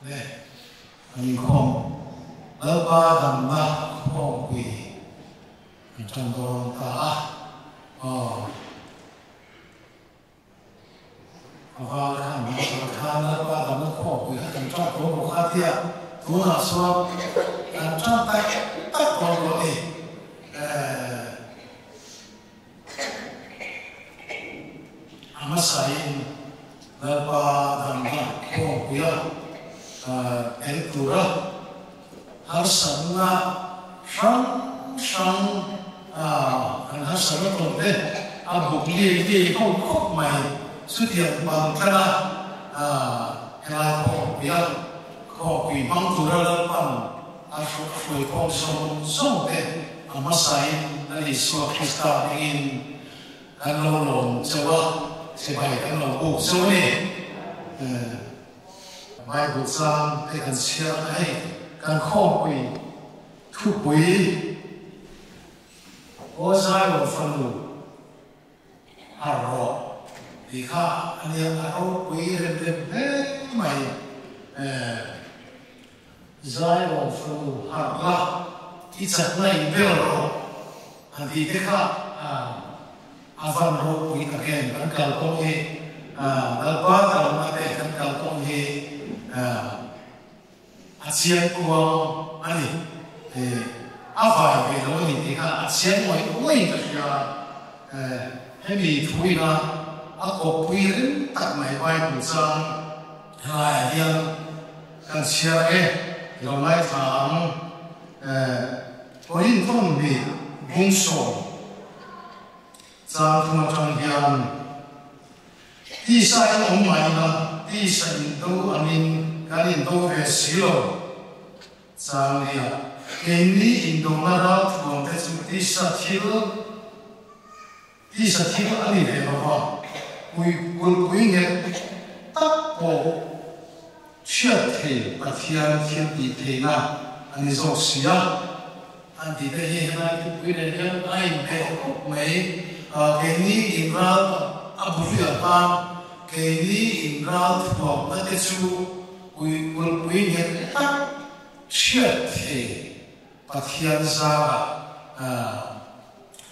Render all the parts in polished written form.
nè anh không lớp ba thằng ba không quỳ trong con ta và thằng lớp ba thằng không quỳ thằng trong con một khát thiệt thú hạ xuống thằng trong tay tắt con rồi amasain lớp thằng ba không quỳ em tura har sanna sang anh har sanna tồn đấy bục li không khóc mày xuất hiện bằng thara là họ quỷ băng tura lớp bằng phơi con sông đấy amasain ali suak Krista ingin kan lolong coba sebaik kan lolong so này bài bút sang cái cần chia này cần khó quỳ thu quỳ ô sai một phần đủ hà rõ thì khác anh em hà rõ quỳ rem hết mày sai một phần đủ hà rõ thì chắc này đều rõ thì cái khác phần rõ quỳ các em cần cầu công nghệ đã quá cầu mà để cần cầu công nghệ ASEAN của anh phải về nói thì cái ASEAN ngoài cũng mấy cái gì hay bị thui là có quy định tận này vai của sang hai hiện cần chia cái rồi lại thằng có những thông bị bung sổ sang thằng trong hiện đi sai ông mày là đi sai đâu anh cái này đâu về xíu sang đi cái này Indo ra thường thế chúng đi sát thiếu anh ấy về mà quý nghe tất bộ chuyện thế và thiên địa thế nào anh ấy dọc xíu anh thì đây hiện nay quý này hiện nay về học mấy cái này Indo ra Abu Dhabi cái này Indo ra thường là cái chú quý nghe tất chuyện thế và thiên gia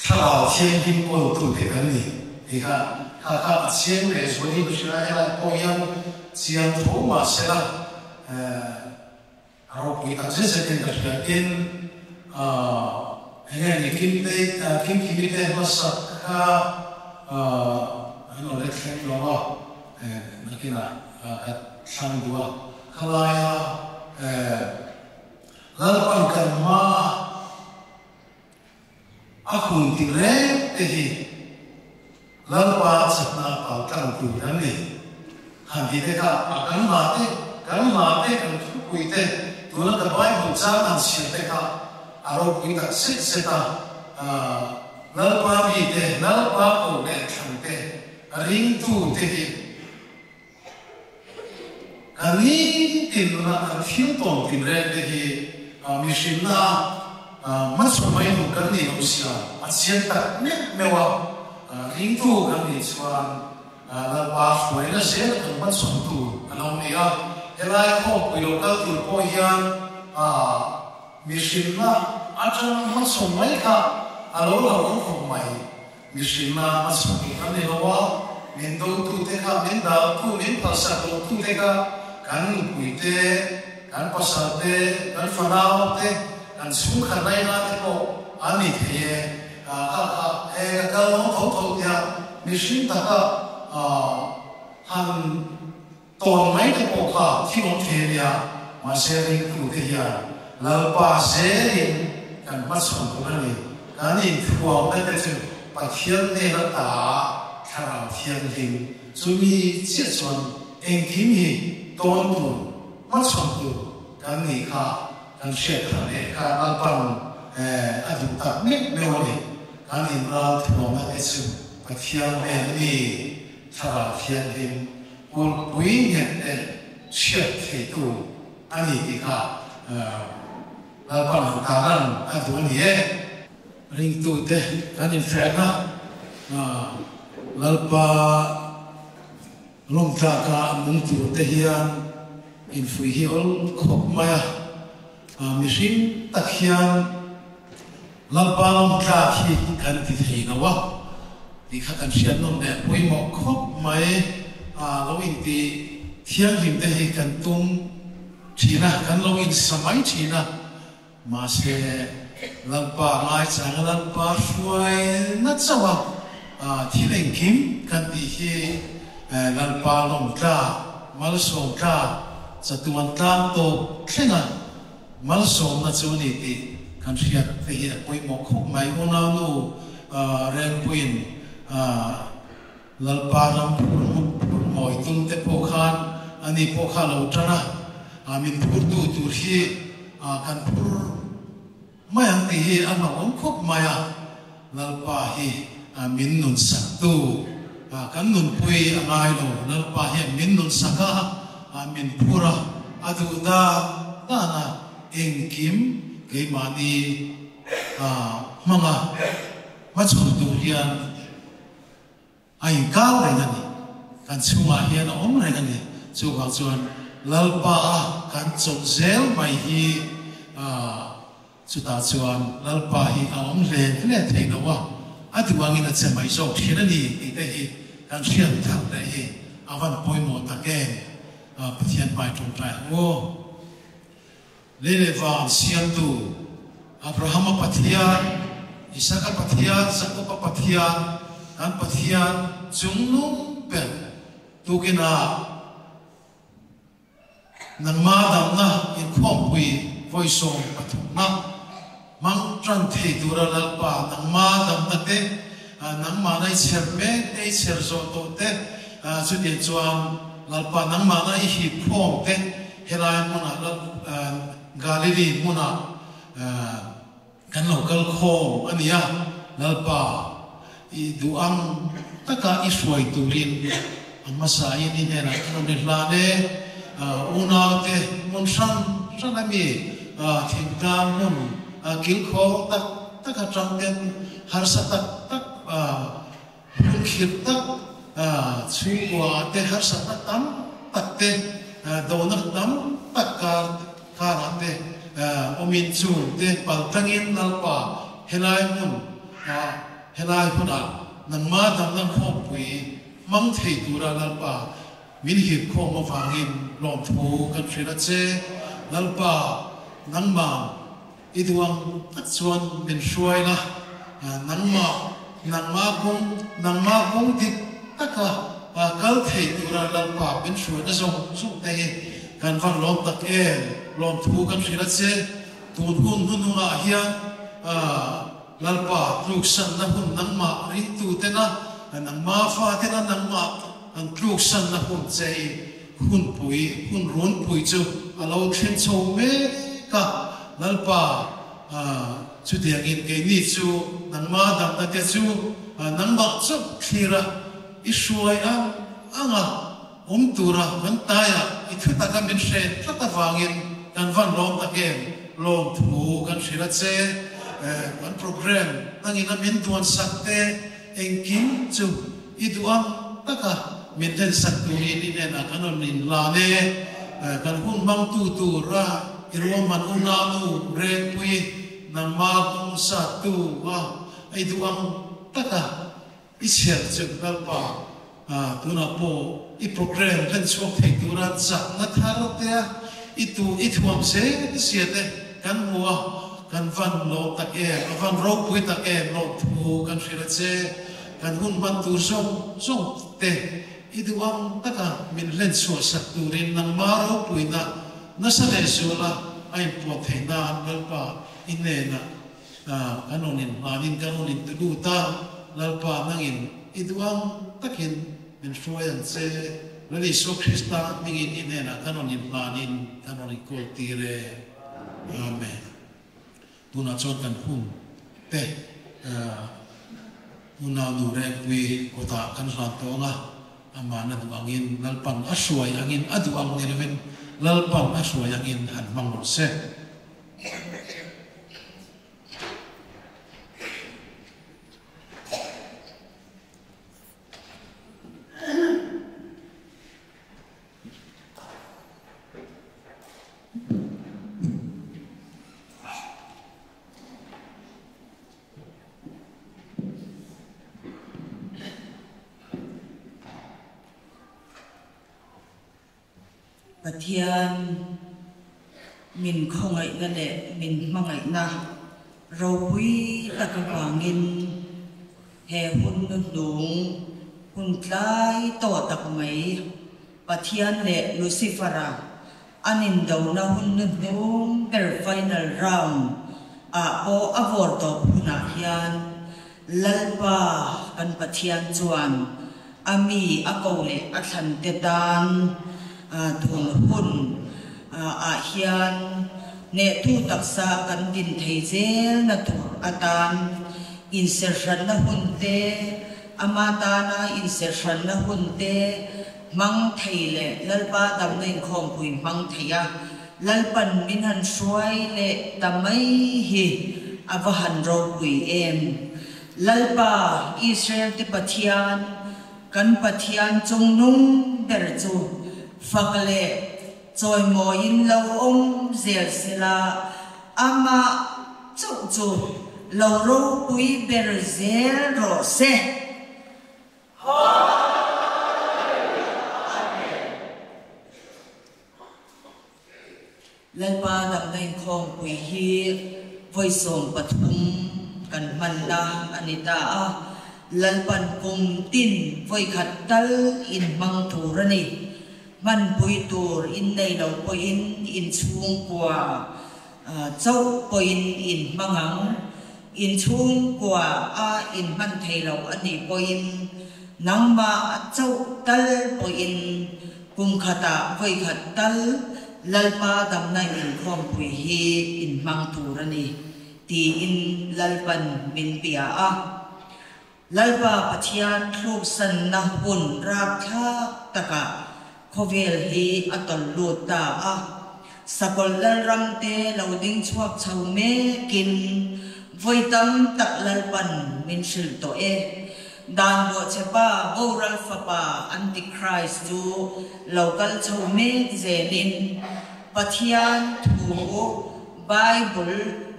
thảo thiên kim cô tu thế cái này thì cả ASEAN cái số đi bây giờ là coi như chiang thủ mà sẽ là rồi quý ta sẽ đến cái tin cái này kim tế mà sắc anh nói là cái đó là cái nào sang đua khai lalu karma aku tidak tehi lalu pasna pautang kuda ni handi deka akan mati kan kuite tulah terbaik bencana siapa deka arok kita seta lalu pagi teh lalu paku dek sampai rintu tehi kami tinuna hinton tinrek tehi Mishina masuk main bukan ni usia ASEAN tak ni mewah rindu kami seorang lepas mereka saya tempat suatu kalau dia helai kau pilot tu poyan Mishina aja masuk mereka kalau kau main Mishina masuk bukan ni bawah mendo tu teka menda tu ni pasal tu teka kan kuite kan pasate kan fanao te kan sungkha nai na te ko ani the kalau thau ya mission ta ka han ton mai te ko kha thi no the ya ma sharing tu te ya la pa sharing kan ma sung ko ni kan ni thuang na te chu pa thian ne la ta thara thian ding chu mi chi chuan eng kim hi ton tu mắt sống tu cái gì khác cái chuyện này cái ăn bằng ăn dùng tập nít mèo này cái gì là thì bọn anh ấy cái thiên này đi thà thiên đình quân quý nhận để chuyện thì tu anh gì khác là bằng cả lần ăn dùng gì ấy linh tu thế cái gì phải đó là ba lông ta cả mung tu thế hiền in fui hi ol khop maya mihring tak hian lalpa lom tla hi kan ti thei na wa ti kha kan hriat nom ne poimo khop mai lo in ti thiang rim te hi kan tum thina kan lo in samai thina ma se lalpa ngai chang lalpa hruai na chawa thileng kim kan ti hi lalpa lom tla mal som tla chatuan tlang to thlenga mal som na chu ni ti kan hriat te hi poimo khop mai una nu ren puin lalpa ram moi tum te po khan ani po kha lo tana min phur tu tu hi kan phur mayang ti hi ama om khop maya lalpa hi min nun sak tu kan nun pui angai lo lalpa hi min nun saka min phura adu da na engkim ke mani manga machur tu hian ai kal re ngani kan chunga hian om re ngani chu ga chuan lalpa kan chong zel mai hi chu ta chuan lalpa hi om le thei na wa atuangin a chemai so thirani ti te hi kan thian thang te hi awan poimo ta ke pathian pai tung trai ngo lele van siam tu Abraham pathian Isaka pathian Jacob pathian kan pathian jungnum pen tukina nan ma dam na in khom pui voi som pathum na mang tran thei dura lalpa nan ma dam na te nan ma nai cher me ei cher zo to te chu ti chuan lalpa nan ma na hi khom te helai mona Galilee muna kan local khom ania lalpa I duang taka isway turin ang masayin ni nera kanong nilane una te mun san sanami thingta mun kilkho tak taka trangten harsa tak khir tak chungwa te harsa tak tam tak te donak tam tak karate omin chung te paltangin nalpa helai mun helai puna nan ma dam nan khop pui mang thei tura lalpa min hip kho ma wangin lom thu kan thira che lalpa nan ma iduang tak chuan min hruai na nan ma kong dik taka kal thei tura lalpa min hruai na zong te kan van lom tak lom thu kan thira che tun hun hununga hian lalpa tluk san na hun nang ma ri tu te na nang ma fa te na nang ma ang tluk san na hun che hun run pui chu alo thlen chho me ka lalpa chu tiang in ke ni chu nang ma dam ta te chu nang ma chu thira isuai anga tura kan taya ithu ta ka min she ta wangin kan van lom ta ke lom thu kan thira che one program nangin amin tuan sakte engkim chu iduang taka min ten sakturin ine na kanon nin lane kan hun mang tu ra irwaman unanu re pui nang ma kung sa tu wa iduang taka isher chu lalpa tuna po I program kan chuak thei turan chak na tharate ituam se siate kan mua kan van lo tak van ro pui tak lo thu kan thira che kan hun ban tu song te iduam taka min len so sak turin nang maro pui na sa le sula ai po thei na lalpa inena kanonin manin kanonin tu ta lalpa nangin iduam takin min shoyan se lali so Krista mingin inena kanonin manin kanonin kultire amen tuna chon kan hun te una nu re pui kota kan ran tonga amana duangin lalpan aswai angin aduang nilwen lalpan aswai angin han mangol se Pathian min khongai na le min mangai na rawi takawangin he hun dung hun tlai to tak mai Pathian le Lucifera anin daw na hun dung per final round a o avorto na hian lalpa kan Pathian chuan ami akole athan te dan thung hun a hian ne tu taksa kan din thei zel na tur atan insertion na hunte amata na insertion na hunte mang thei le lalpa dam nei khom pui mang theia lalpan min han shuai le tamai hi avahan ro pui em lalpa Israel te Pathian kan Pathian chung nung ber chu fakale choi mo in lo om zel sila ama chu chu lo ro pui ber zel ro se lalpa dam nei khom pui hi voi som pathum kan man la anita a lalpan kum tin voi khat tal in mang thurani man pui tur in nei lo poin in chung kwa chau poin in mangang in chung kwa a in man thei lo ani poin nangma chau tal poin kum khata voi khat tal lalpa dam na in khom pui hi in mang turani ti in lalpan min pia a lalpa Pathian thlup san na hun rak tha taka khovel hi atol lut ta a sakol lal ram te lo ding chuak chau me kin voi tam tak lalpan min sil to e dan bo chepa oral fapa antichrist chu local chau me zelin Pathian thu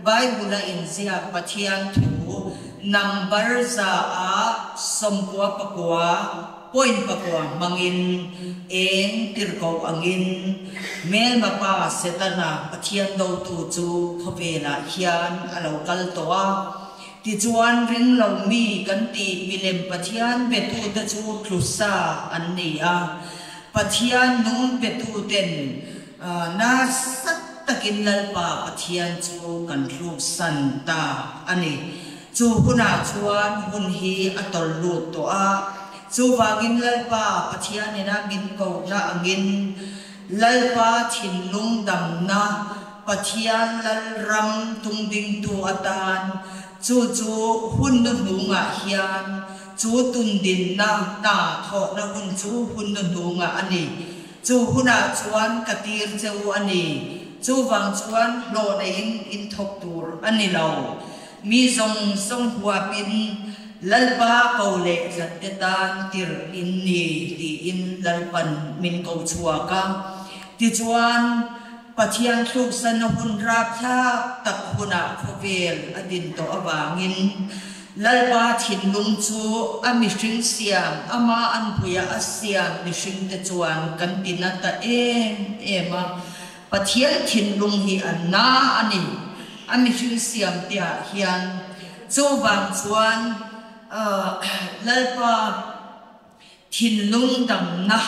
Bible in zia Pathian thu number za a somkwa pakwa point pakwa mangin eng tirko angin mel mapa setana Pathian do tu chu khovela hian alo kal towa ti chuan ring lo mi kan ti milem Pathian betu da chu thlusa an ni a Pathian nun betu ten na sat takin lalpa Pathian chu kan thlup san ta ani chu huna chuan hun hi atol lut to a chu wangin lalpa Pathian ina min ko na angin lalpa thin lung dam na Pathian lal ram tung ding tu atan chu hun nu nga hian chu tun din na tho na hun chu hun nu nga ani chu huna chuan katir cheu ani chu wang chuan lo na in thok tur ani lo mi song hua pin lalpa ko le zat tan tir in ni ti in lalpan min ko chua ka ti chuan Pathian thluk san hun rap tha tak huna khovel adin to awangin lalpa thin lung chu ami hring siam ama an puya asiam ni hring te chuan kan tinata ema Pathian thin lung hi anna ani ami hring siam tia hian chu wang chuan lalpa thin lung dam na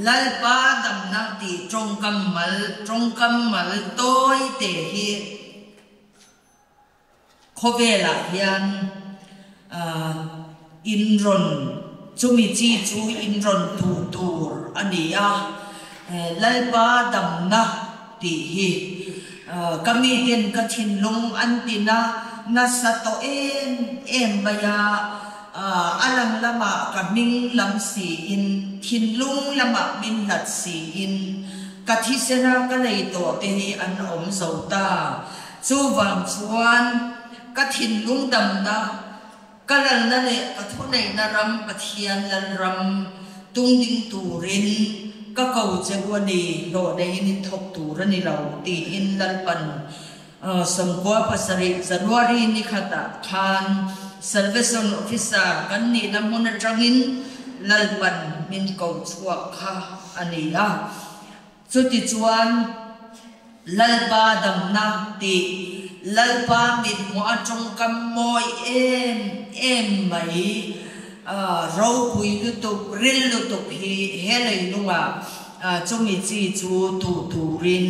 lalpa dam na ti trong kamal toi te hi khovela hian inron chumi chi chu inron tu tur ania lalpa dam na ti hi kami tin ka thin lung antina na sa to em baya alam lama kaming lam si in thin lung lama min lat si in kathi sena ka lei to te hi an om zo ta chu wang chuan ka thin lung dam na kalal na le kathu nei na ram Pathian lal ram tung ding turin ka kau chewani lo nei in thok turani lo ti in lalpan samkwa pasari January ni khata khan Salvation Officer kan ni namun atangin lalpan min ko chuak kha ania chu ti chuan lalpa dam na ti lalpa mit mo atong kam moi em mai ro pui lu tu ril lu tu hi helei lunga chumi chi chu tu rin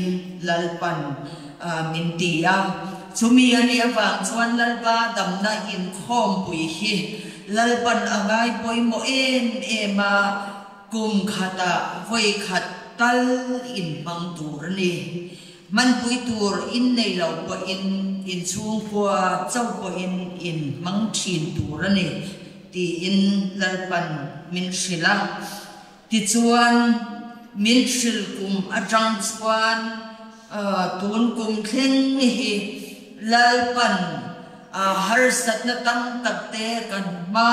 lalpan min ti a chumi ani awang chuan lalpa dam na in khom pui hi lalpan angai poi mo ema kum khata voi khat tal in bang tur ni man pui tur in nei lo po in chung kwa chau po in mang thin tur ni ti in lalpan min sila ti chuan min sil kum atang chuan tun kum thleng hi lalpan har sat na tam tak te kan ma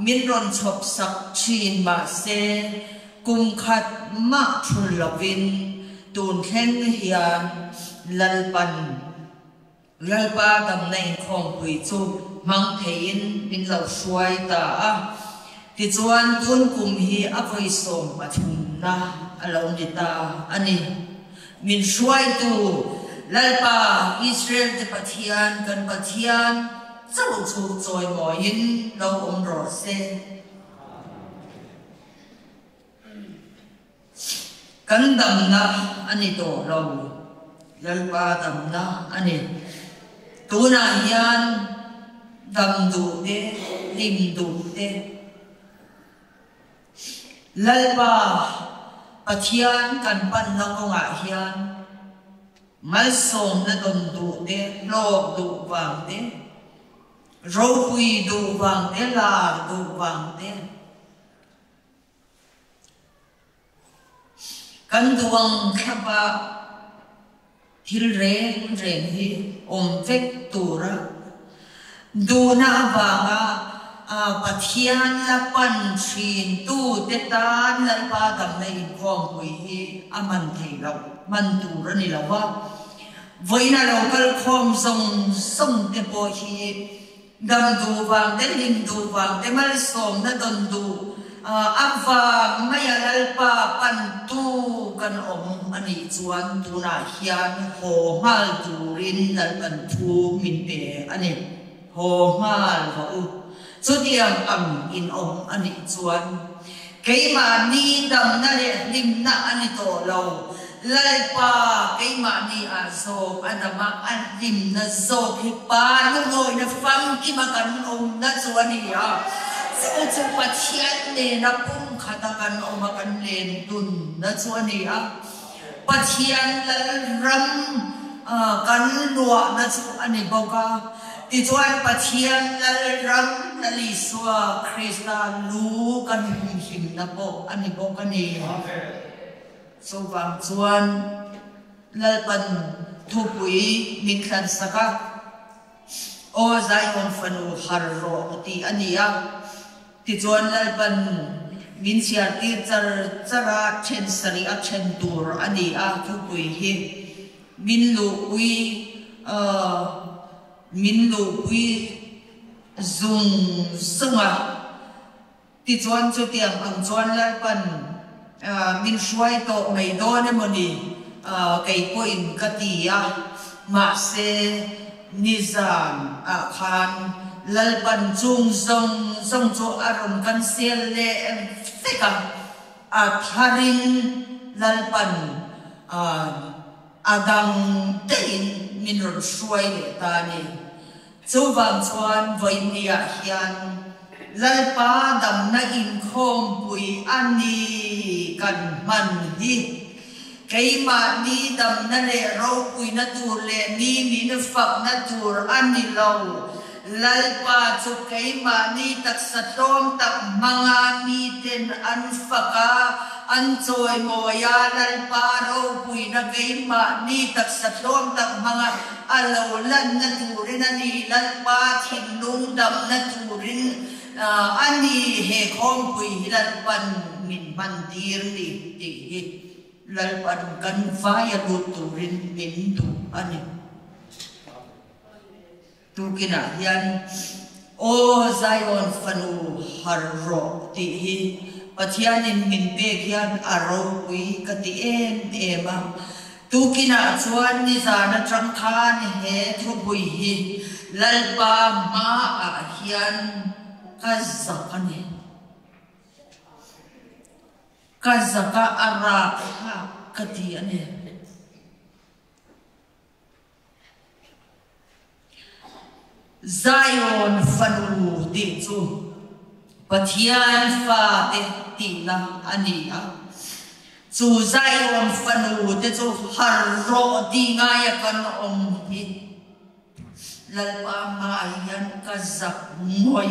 min ron chop sak chin ma se kum khat ma thul lovin tun thleng hian lalpa dam nei khom pui chu mang thein min lo suai ta ti chuan tun kum hi a voi som pathum na alo ni ta ani min suai tu lalpa Israel te pathian kan pathian chau chu choi moin lo om ro se kan dam na ani to lo lalpa dam na ani tu na hian dam du de lim du de lalpa pathian kan pan na ko nga hian mal som na don du de lok du wang de ro hui du wang de la du wang de kan duang khapa thil reng hi om vek tura du na wanga pathian la pan thin tu te tan lalpa dam nei khom pui hi aman thei lo man tur ani lo wa voina lo kal khom song te po hi dam du wang te lim du wang te mal som na don du ava maya lalpa pan tu kan om ani chuan tu na hian ho mal turin lalpan thu min pe ani ho mal va u chu tiang in om ani chuan keima ni dam na le lim na ani to lo lalpa keima ni a so adama an lim na zo hi pa lu ngoi na fam ki ma kan om na chuan ni ya chu pathian ne na pum khata kan om kan len tun na chuan ni a pathian lal ram kan nuwa na chu ani boka ti chuan pathian lal ram na li suwa krista lu kan him na bo ani boka ni so wang chuan lalpan thupui min khan saka o Zion fanu harro ti ania ti chuan lalpan min siar ti chara chen sari a chen tur ani a thupui hi min lu ui zung sunga ti chuan chu tiang ang chuan lalpan min suai to mai do ne moni kai ko in katia ma se nizam khan lalpan chung zong chu aron kan sel le feka tharin lalpan adang tein min ron suai le ta ni chu wang chuan voinia hian lalpa dam na in khom pui ani kan man hi keima ni dam na le ro pui na tur le ni min fak na tur ani lo lalpa chu keima ni tak satom tak manga mi ten an faka an choi moya lalpa ro pui na keima ni tak satom tak manga alo lan na turin ani lalpa thin lung dam na turin ani he khom pui lalpan min man dir ni ti lalpan kan faya turin min tu ani tu kina yan o Zion fanu harro ti Pathianin min pe khian aro pui kati ema tu kina chuan ni zana tang kha ni he thu pui hi lalpa ma a hian kazakani kazaka ara ha kati ane Zion fanu di chu Pathian fa te tina ania chu Zion fanu te chu har ro di nga ya kan om hi lalpa ma yan kazak moi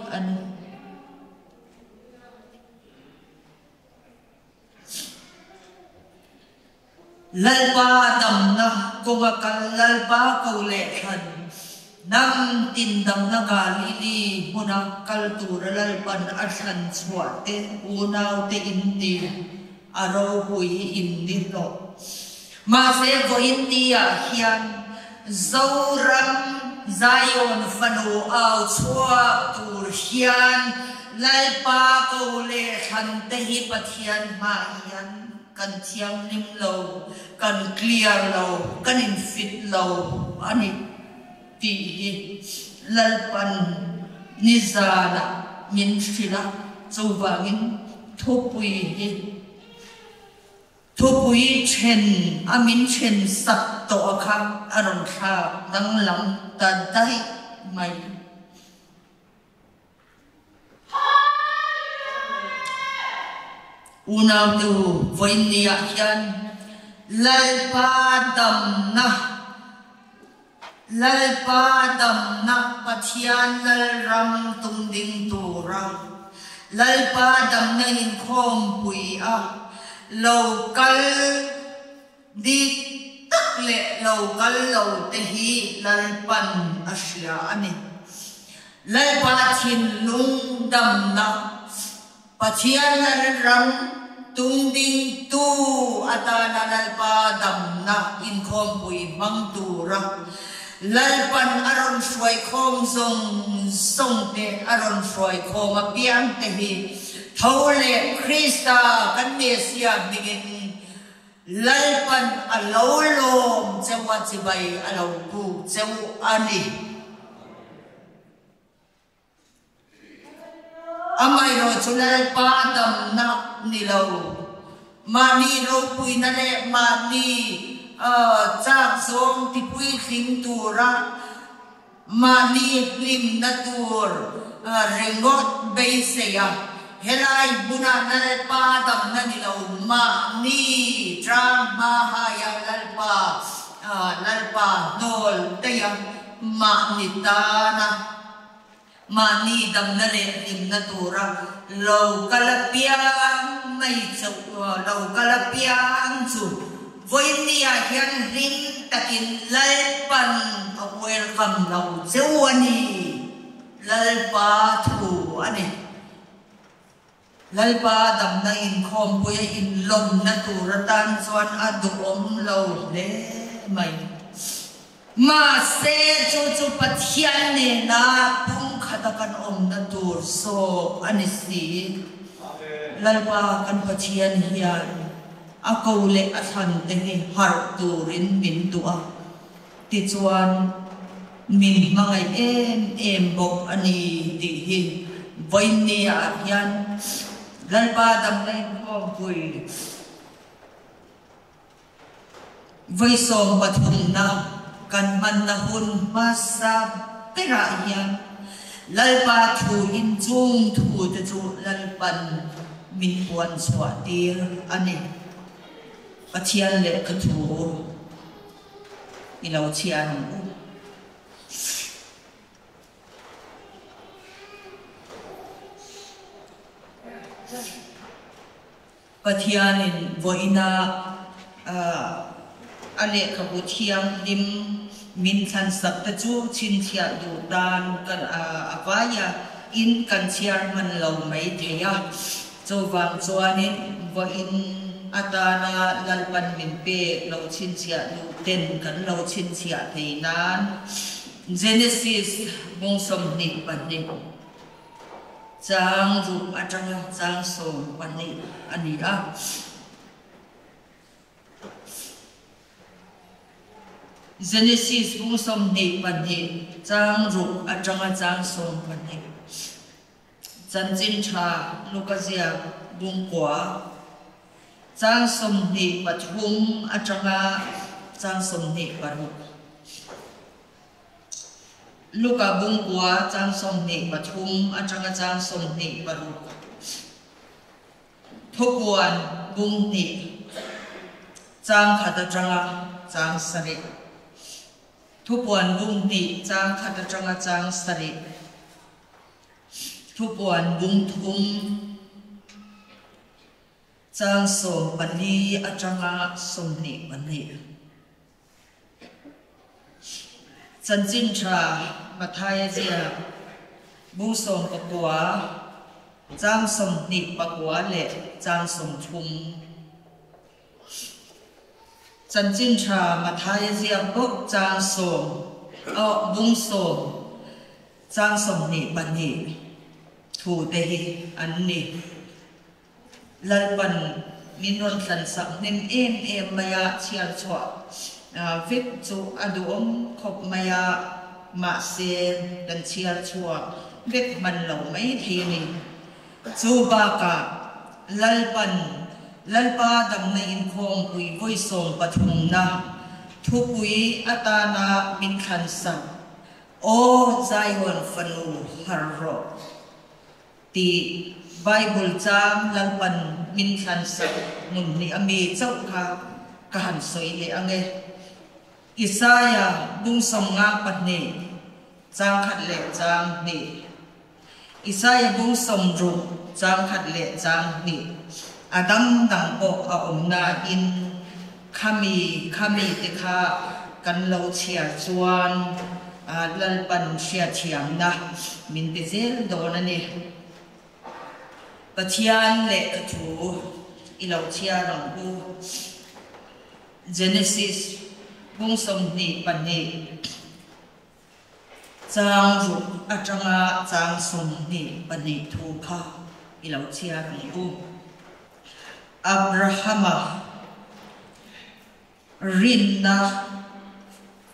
an lalpa dam na ko kal lalpa ko le khan Nam tindam na galili muna kaltura lalpan asan swate unaw te indi araw hui indi no mase ko indi hian zauram Zion fanu aw chua tur hian lalpa ko le khan te hi pathian ma hian kan thiam nim lo kan clear lo kan infit lo ani ti lalpan nizana min sila chowangin thopui chen amin chen sat to akha aron kha nang lam ta dai mai unaw tu voinia hian lalpa dam na pathian lal ram tung ding tura lalpa dam na in khom pui a local di takle local lo te hi lalpan asya ani lalpa chin lung dam na pathian lal ram tung ding tu atana lalpa dam na in khom pui mang tura lalpan aron suai khom song te aron suai khom apiang te hi thole Krista kan Mesia bigin lalpan alolom cewa cibai alauku cewu ani amai ro chulal padam na nilaw mani ro pui na le mani chak zong tipui khing tura mani lim na tur rengot beiseya helai buna na pa dam na nilaw mani drama haya lalpa nol taya mani tana mani dam na le lim na tura lo kalapiang mai chau lo kalapiang chu Voinia hian ring takin lalpan a welcome lau zewani lalpa thu ani lalpa dam na in khom puya in lom na turatan chuan aduom lo le mai ma se chu pathian ne na pung khatakan om na tur so ani si lalpa kan pathian hian ako le asan tehi har turin min tua ti chuan min mangai em bok ani ti hi voinia hian lalpa dam nei khom pui voi som pathum na kan man na hun masa pera hian lalpa thu in chung thu te chu lalpan min puan swatir ani Pathian le kathu ilaw chian Pathian in voina ale khabu thiam lim min than sak ta chu chin thia du dan kan avaya in kan chiar man lo mai theya chowang chuanin voin atana lalpan min pe lo chin chia lu ten kan lo chin chia theinan Genesis bong som ni pan ni chang ru atanga chang som pani ani a Genesis bung som ni pani chang ru atanga chang som pani chan chin tha Lucas bung kwa chang som ni pathum atanga chang som ni paru Luka bung kwa chang som ni pathum atanga chang som ni paru Thupuan bung ni chang khata changa chang sari Thupuan bung ni chang khata changa chang sari Thupuan bung thum chang som pani atanga som ni pani chan chin tha mathai zia bung som pakwa chang som ni pakwa le chang som thum chan chin tha mathai zia bok chang som bung som chang som ni pani thu te hi an ni lalpan minon tlan sak nim em maya chial chwa vip chu aduom khop maya ma se dan chial chwa vip man lo mai thi ni chu ba ka lalpa dam na in khong pui voi som pathum na thu pui atana min khan sam o Zion fanu harro ti Bible cham lalpan min khan sam mun ni ami chau kha kahan soi le ange Isaiah bung som nga patni chang khat le chang ni Isaiah bung som ru chang khat le chang ni Adam dang po a na in khami te kha kan lo chia chuan lalpan sia thiam na min te zel do na ni Pathian le kathu ilo chia rang bu Genesis bung som ni pani chang ru atanga chang som ni pani thu kha ilo chia rang bu Abrahama rinna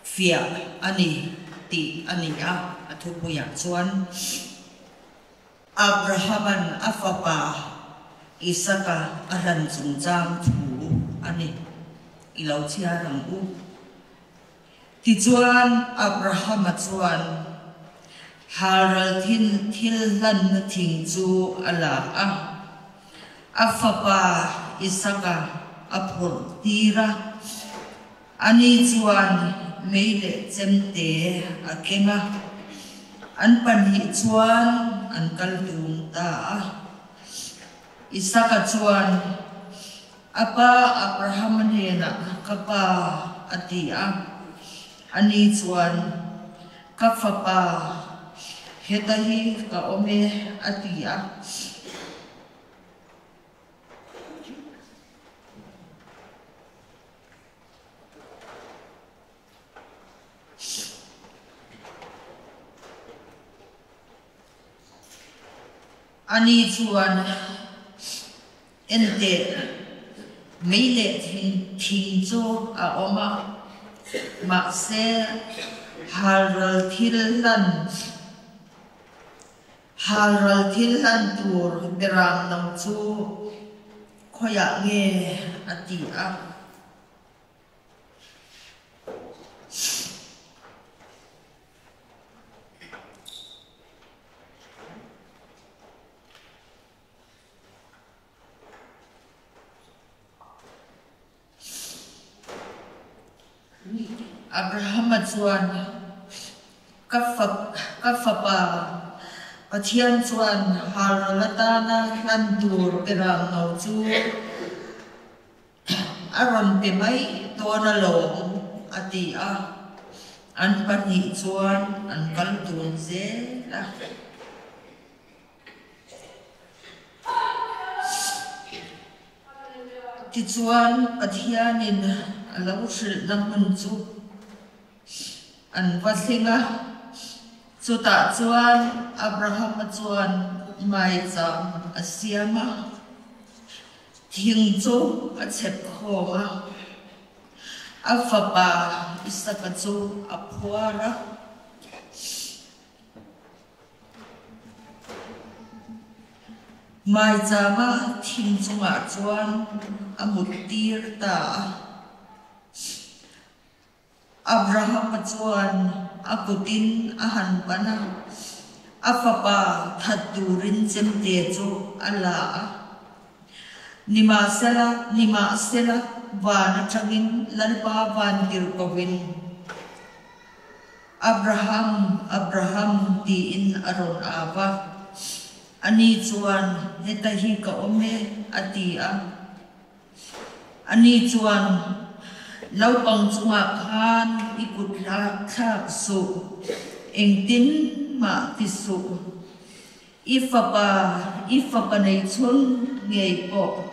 fia ani ti ani a athu puya chuan Abrahaman afapa Isaka aran chung chang thu ani ilo chia rang u ti chuan Abraham chuan haral thil lan thing chu ala a afapa Isaka apur tira ani chuan meile chemte akenga an panhi chuan an kaltung ta Isaka chuan apa Abraham hena kapa atia ani chuan kafapa hetahi ka ome atia ani chuan ente meile thing chu a oma ma se haral thil lan tur berang nang chu khoya nge ati a Abraham chuan kafapa Pathian chuan harlatana lan tur perang no chu aron pe mai tona lo ati a an pani chuan an kal tun ze la ti chuan Pathianin alo shil na mun chu an wathinga chuta chuan Abraham chuan mai cham asiama thing chu a chep khoma afapa isaka chu aphuara mai chama thing chunga chuan amutir ta Abraham chuan akutin ahan pana afapa thaturin chemte chu ala nima sela wana thangin lalpa van tirkovin Abraham ti in aron ava ani chuan hetahi ka ome atia ani chuan laupang chunga khan ikutla thak su engtin ma tisu ifapa nei chun ngei po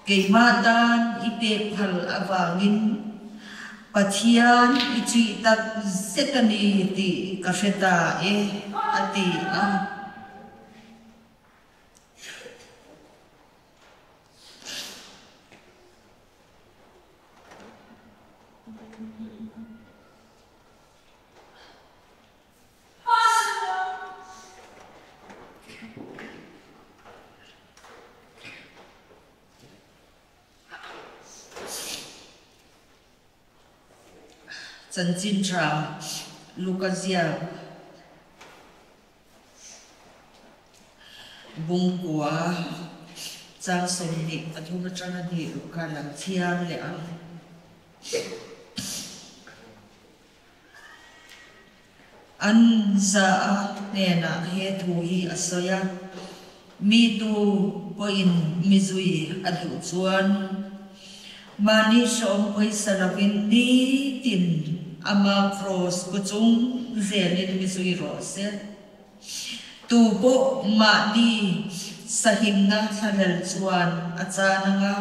keimatan ipe phal awangin pathian ichi tak setani ti kaseta ati Chân Chin Tra Lucazia Bung Qua Trang Sông Nị Athuma Trana Nị Luka Lang Thian Le Ang An Za Nena He Thu Hi Asoya Mi Tu Po In Mizui Adu Chuan Mani Shom Poi Salavin Ni Tin Ama cross kuchung zelin misui rose tubo ma di sahimna thalal chuan achana nga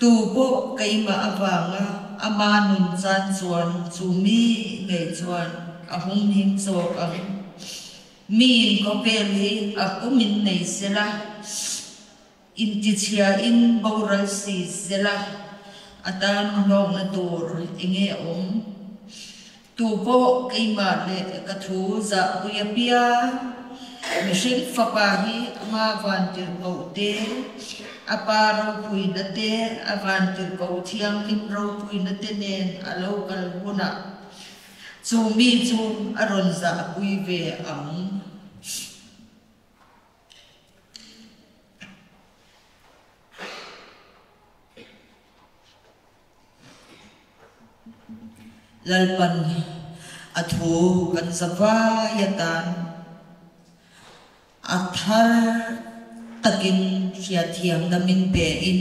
tubo kaima awanga ama nun chan chuan chumi nge chuan ahum him so ang min ko peli akumin nei sela intichia in boral si sela atan nong na tur inge tubo kaima le kathu za kuyapia mishil fapahi ama vantir kote aparo puinate avantir kotiang limro puinate nen alo kalbuna chumi chu aron za kuive ang lalpan athu kan zavayatan athar takin thiam namin pe in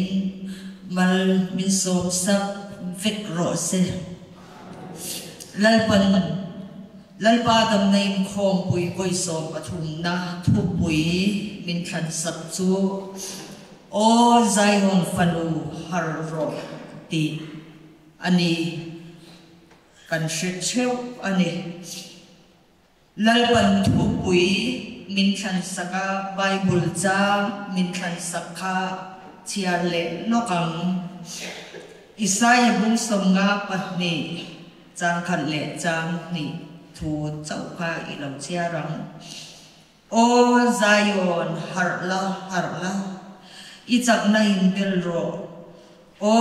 mal min som sak vek rose lalpa dam nain khom pui koi som pathum na thu pui min than sak chu o Zion fanu har ro ti ani kan shecheu ani lalpan thu pui min than saka Bible cha min than sakha chiale lokang Isaiah bung somnga patni chang khan le chang ni thu chau kha ilam chiarang o Zion harla ichak na in belro o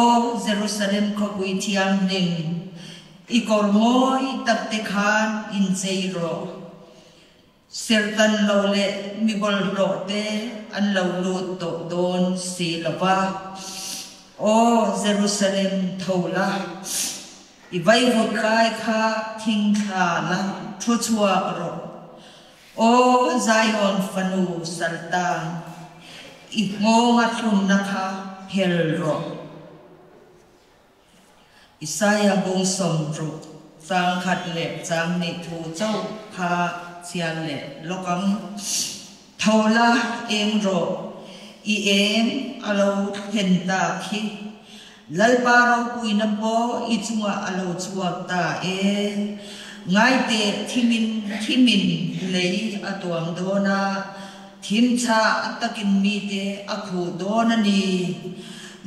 Jerusalem ko pui thiang ning ikormoi tapte khan in zeiro sertan lole mibol rote an laulu to don silava o Jerusalem thola ibai vokai kha thingkha la thuchwa ro o Zion fanu saltan ingonga thun nakha helro Isaiah bung som ru sang khat le chang ni thu chau kha chian le lokam thola em ro i em alo henta khi lalpa ro puina po i chunga alo chuak ta ngai te thimin lei atuang dona thim cha atakin mi te akhu don ani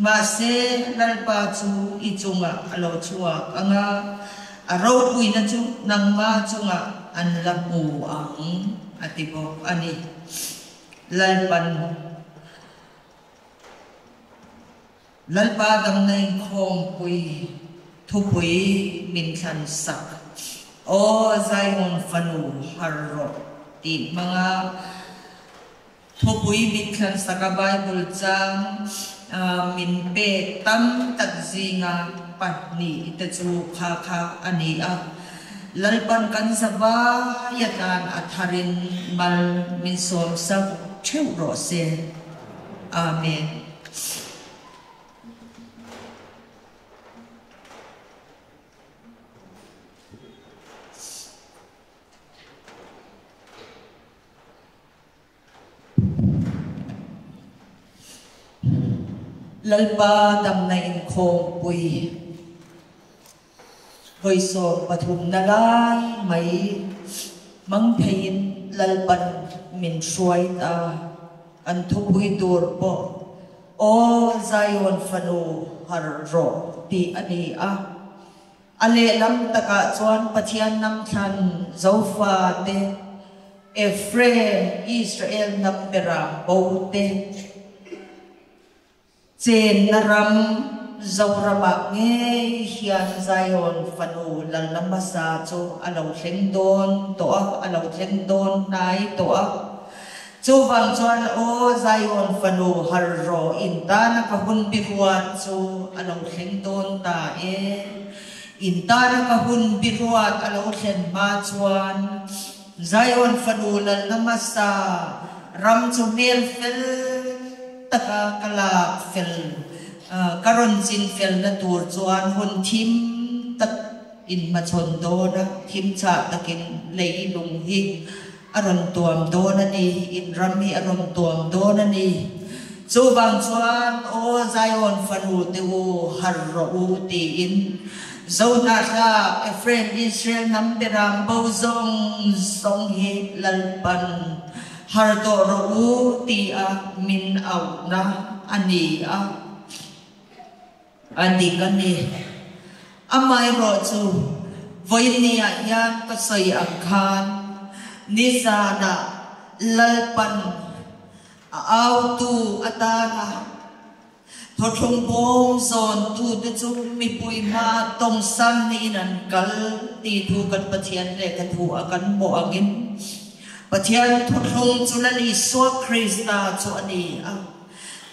ma se lalpa chu ichunga alo chua anga aro pui na chu nang ma chunga an lamu ang atibo ani lalpa dam nei khom pui thu pui min than sak o Zion fanu harro ti mga thu pui min than sak Bible chang min pe tam tak zinga patni ita chu kha kha ani a lalpan kan saba yatan atharin mal min som sak theu ro se amen lalpa dam na in khom pui hoi so pathum nalai mai mang thein lalpan min shuai ta an thu pui dur po o Zion fanu har ro ti ani a ale lam taka chuan pathian nam than zofa te Ephraim Israel nam bera bo te chen naram zawrama nge hian Zion fanu lalamasa chu alo thleng don to a alo thleng don nai to a chu wang chuan o Zion fanu har ro in ta na ka hun bi huat chu alo thleng don ta e in ta na ka hun bi huat alo thlen ma chuan Zion fanu lalamasa ram chu mel fel taka kala fel karon sin fel na tur chuan hun thim tak in ma chon do na thim cha takin lei lung hi aron tuam do na ni in ram hi aron tuam do na ni chu bang chuan o Zion fanu te u har ro u ti in zona tha Ephraim Israel nam beram bo zong song hi lalpan har do ro u ti a min au na ani a ani kan ni amai ro chu voinia yan ka sai ang khan ni sana lalpan au tu atana thothong bom zon tu de chu mi pui ma tong san ni nan kal ti thu kan pathian le kan thu akan mo angin pathian thothong chu lali so Krista chu ani a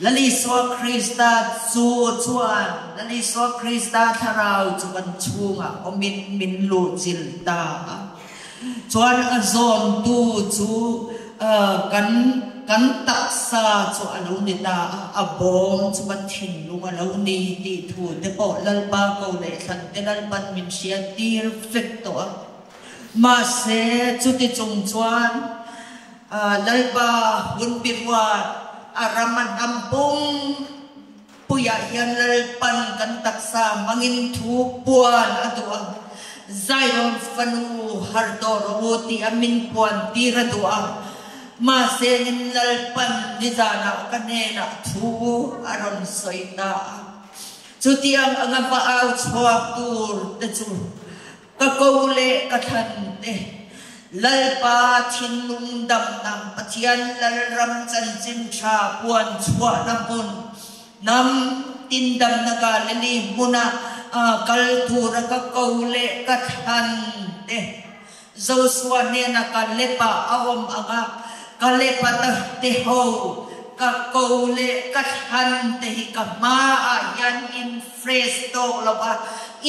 lali so Krista chu chuan lali so Krista tharau chu kan chunga omin min lu chil ta chuan a zon tu chu kan tak sa chu alo ni ta a bom chu ban thin lu alo ni ti thu te po lalpa ko le than te lalpan min sia tir fek to ma se chu ti chung chuan lalpa hun birwa araman ampung puya hian lalpan kan taksa mangin thu puan atua Zion fanu har do ro ti amin puan ti ra tua ma se nin lalpan ni zana kanena thu aron soita chu ti ang angapa au chhuak tur te chu ka kole ka than te lalpa thin lung dam nam pathian lal ram chan chin tha puan chua na pun nam tin dam na ka leli muna kal thura ka kole ka than te Joshua ne na ka lepa awam aga ka lepa ta te ho ka kole ka than te ka ma yan in fresh to lawa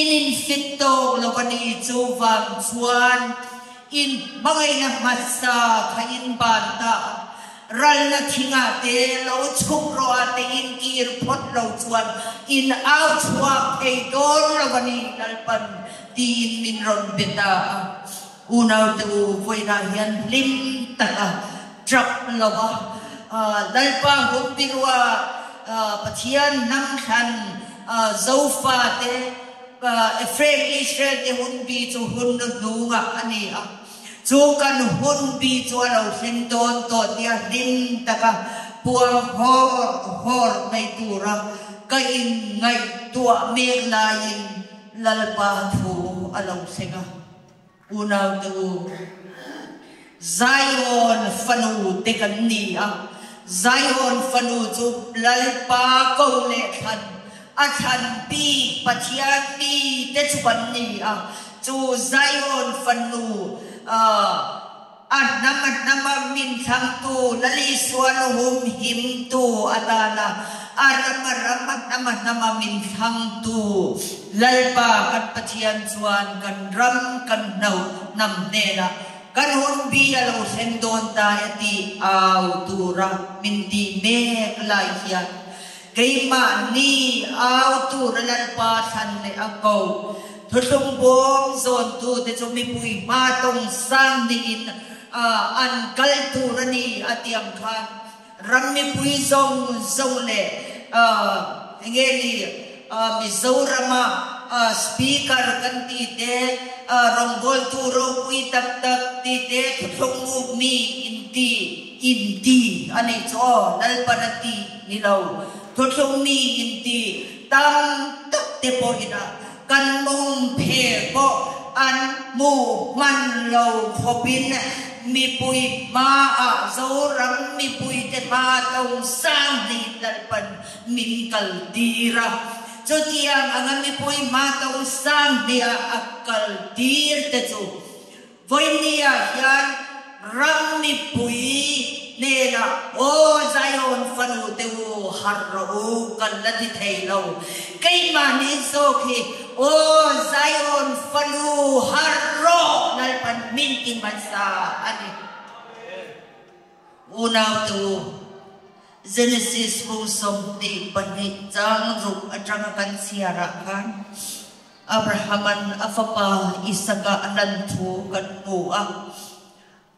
in fit to lawa ni chu wang chuan in bagay na masa kain banta ral na thinga te lo chuk ro ate in kir pot lo chuan in out wa e dor lo bani lalpan tin min ron beta unaw tu voina hian lim ta trap lawa lalpa hun pirwa pathian nam than zofa te Ephraim Israel te hun bi chu hun nu nga ani chu kan hun bi chu lo sin don to tia din taka puang hor mai tura ka in ngai tua mek la in lalpa thu alo senga unaw tu Zion fanu te kan ni a Zion fanu chu lalpa ko le khan a than pi pathian pi te chu ban ni a chu Zion fanu nama min thang tu lali suan hum him tu atala nama min thang tu lalpa kan pathian chuan kan ram kan nau nam nela kan hun bi alo sen don ta ati au tura min ti me lai hian keima ni au tura lalpa san le ako thusung bom zon tu te chu mi pui ma tong sang ni in an kal tura ni atiam khan ram mi pui zong le ngeli mi zorama speaker kan ti te ronggol turo pui tak ti te thusung mi inti ani cho lalpanati nilaw thusung mi inti tam tak te po ina kan mong phe po an mu man lo khopin mi pui ma a zo ram mi pui te ma tong sang di dalpan min kal dira cho tiang ang mi pui ma tong sang dia akal dir te chu voi nia hian ram mi pui nela o Zion fanu te u harro kan la di thailo kai ma ni so khi o Zion fanu harro nalpan min kin bansa ani unaw tu Genesis mong som ni panit jang ru atang kan siara kan Abrahaman afapa Isaka alantu kan Noah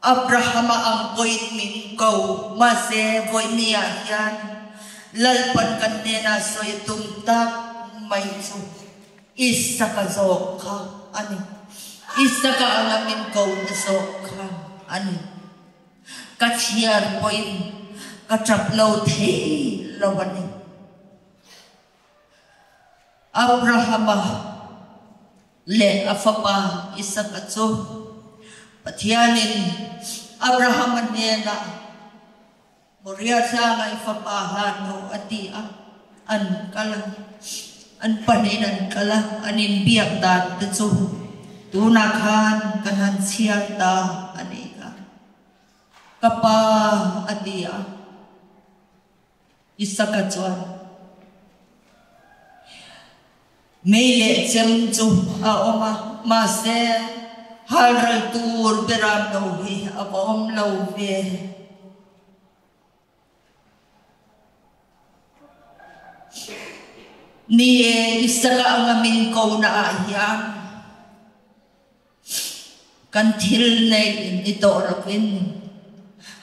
Abraham ang point min kau mase voi niya yan lalpan kan nena so itumtak may so Isaka zoka ani Isaka ang amin kau na zoka ani katsiyar point katraplaw te lawani Abraham le afapa Isaka zo patianin Abraham nena Moria sa nga ifapahan no atia an kalang an paninan kalang anin biyak dan tetsu tunakan kanan siyata anika kapa atia Isaka chuan mele chemchu a oma mase haral tur beram no hi abom lo ve ni Isaka ang amin ko na ayan kantil na ito rakin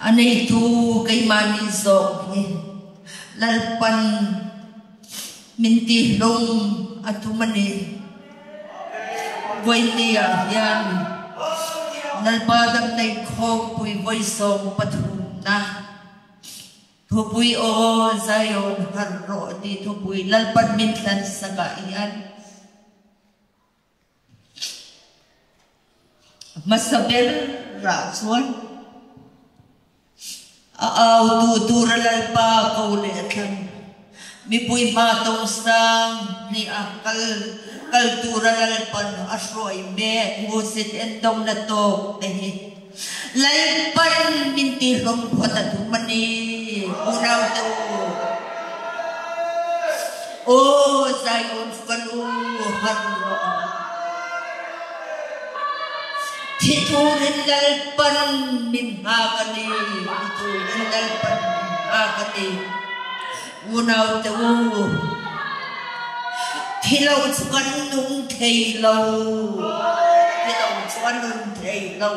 anay tu kay manisok lalpan mintihlong at umani buhay niya yan nalpadang na ikong puy voice-ong patun na tupuy o Zion harro di tupuy lalpan mintlan sa kaiyan masabel raswan aaw tutura lalpa kaulit lang mi puy matong sang ni akal kaltura lalpan asroy me ngusit endong na to lalpan mintilong patatumani unaw to o Zion fanu harro titurin lalpan min hakani titurin lalpan min hakani unaw to thilaw chuan nung theilaw thilaw chuan nung theilaw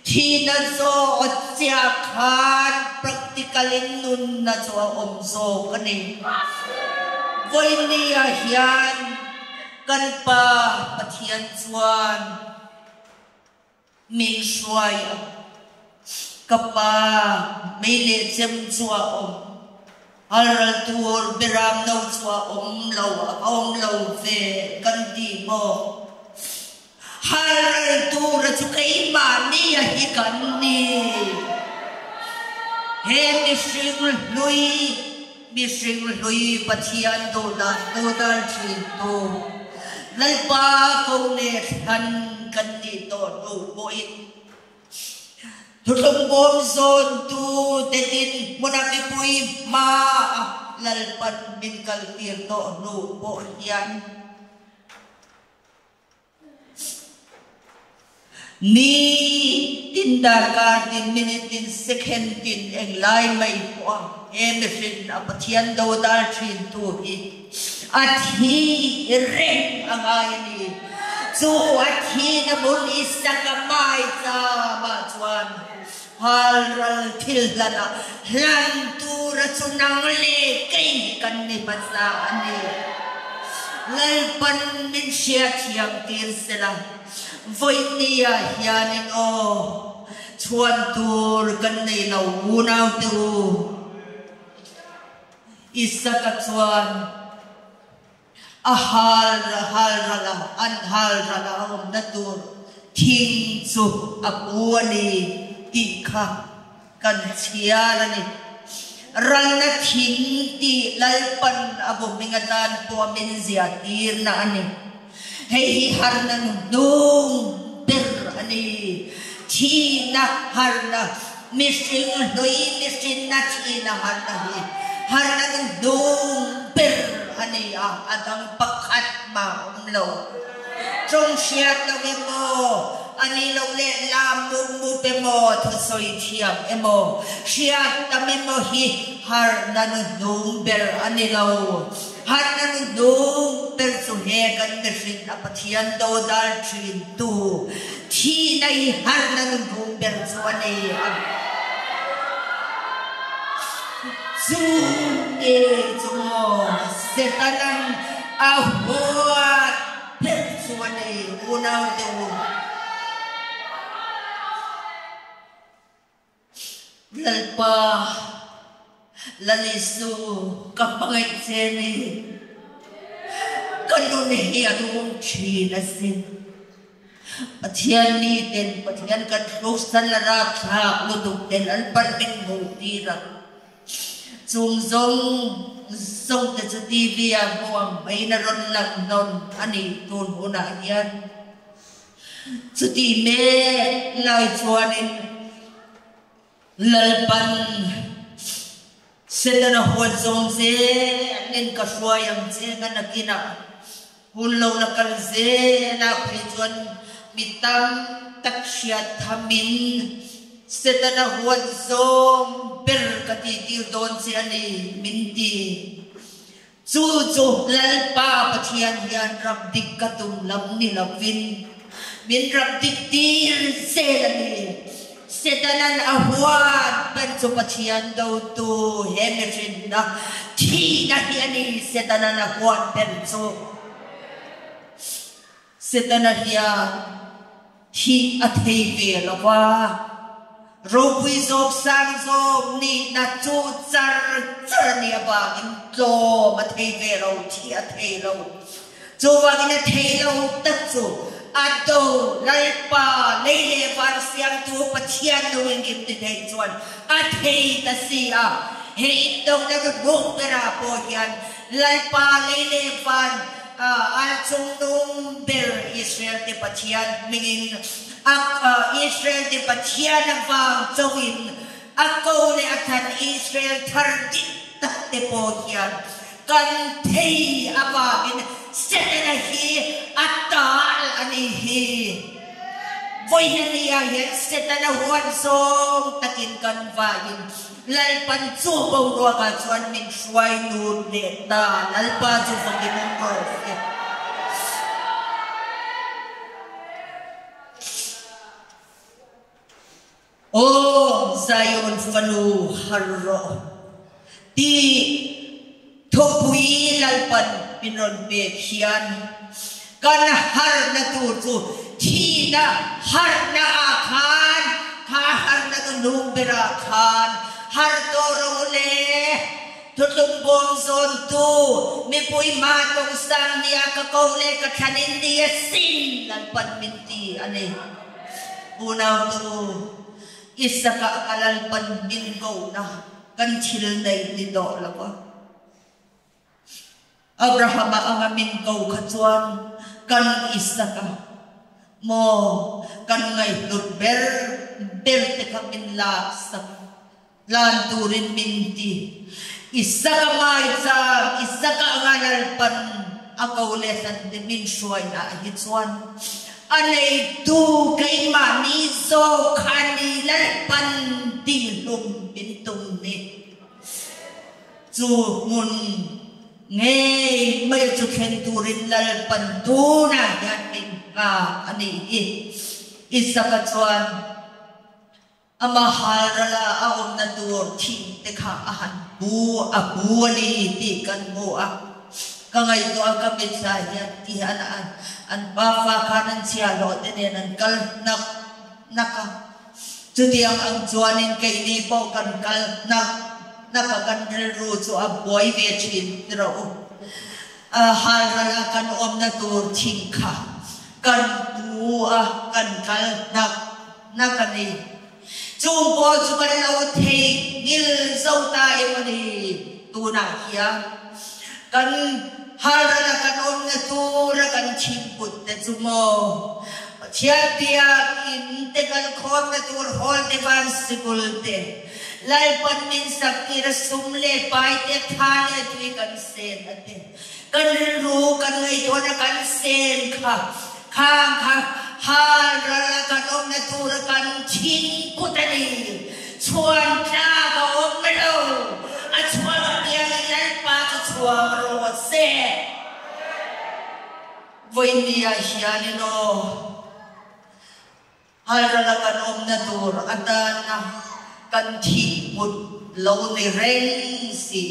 thina zo chia khan practicalin nun na cho om zo kani voi niya hian kan pa pathian chuan min suai kapa mele chem chua haral tur beram no chua lo ve kan di mo haral tur chu kai ma ni hi kan ni he mi sing lui pathian do dal thin to lai pa ko ne han kan ni to do boin Tulong bom zon tu tetin munami pui ma lalpan min kaltir to no po yan ni tindakar din minute din second din ang lai may po emesin apatyan daw dal trin tu at hi ring ang ayan ni so at hi na mun isa kamay sa matwan haral tilana lantura sunang lekay kan ni basaan ni lalpan min siya siyang tin sila voy niya yanin o chuan tur kan ni naunaw tu isa ka chuan ahal rala om natur ting su apuani Tika kan siya ni ral na tinti lalpan abo mingatan po amin ziatir na ani hey har na nung per ani tina har na mising na tina har na nung per ani adang pakat ma umlaw trong siya na mo ani lo le lam mu pe mo to soi thiam emo siya ta me mo hi har na nung ber ani lo har na nung ber so he kan de sin apathian do dal trin tu thi nai har na nung ber so ani zu e zo setanan ahwa per so ani unau de lalpa lalisu kapangit seni kanun hiyanung chinasin pathian ni ten pathian kan rosan larat sa luduk ten alpan min mutira zong zong te sa TV ako ang may naron lang non ani tun una yan sa time lai chuanin lalpan sila na huwad zong se anin kaswayang se nga nagina hulaw na kalze na prituan mitam taksya tamin sila na huwad zong per katitir doon si ani minti Suzo lalpa patian yan rabdik katung lam nilapin min rabdik tir selani Setanan ahwan penso patian daw tu hemerin na tina hiani setanan ahwan penso setanan hiya hi atheve lawa ropi zok sang zok ni na chu char ni ba in to matheve ro thi athe ro chu wa ni the ro tat chu Ato lalpa lele par siang tu patian tu ingin tidak jual athei tasia hei dong nak bukera pohian lalpa lele par alcung nung ber Israel di patian mingin Israel di patian ang bang jawin ako le atan Israel tardit te pohian kan thei apa in setanahi atal anihi voihania yan setanahuan song takin kanvain lalpan subaw ruwa chuan min shuai nun neta lalpa subang dimong oh Zion fanu harro di Topui lalpan pinon bekian kan har na tutu tina har na nu bera khan har to ro le tutlum bom zon tu mi pui ma tong sang nia ka ko le ka thanin dia sin lan pan minti ane unaw tu isa ka kalal pan min ko na kan thil nei ni do la ba Abraham ang amin ko katuan kan isa ka mo kan ngay ber te kamin la sa lan turin minti isa ka mai sa isa ka angal pan akaw lesan de min shuai na hitsuan anay tu kay mani so kanilan pan dilum bintung ni zu ngun ngay may chu khen turin lal pan tu na yan min ka ani isa ka chuan amahal rala aom na dur ting te ka ahan bu abu ni ti kan mo a kangay to ang kapit sa yan ti anaan an bafa kanan siya lo tenen an kal naka judiyang ang chuanin kay ni po kan kal nakakan ru so a boy ve chin ro halala kan om na tur ting ka kan bu a kan kal nakani chung po chu kan lo the gil zau ta emani tu na hiya kan halala kan om na tur kan chim put te chumo chia tia in te kan khom na tur hol te van sikul te lai pan min sakira sumle pai te thane tui kan sen ate kan ru kan ngai to na kan sen kha khang kha har la kan om na tur kan chin kutani chuan ta ka om lo a chuan tia lai pa ka chuan ro se voi ni a hian no har la kan om na tur atana kan thi mut lo ni reng si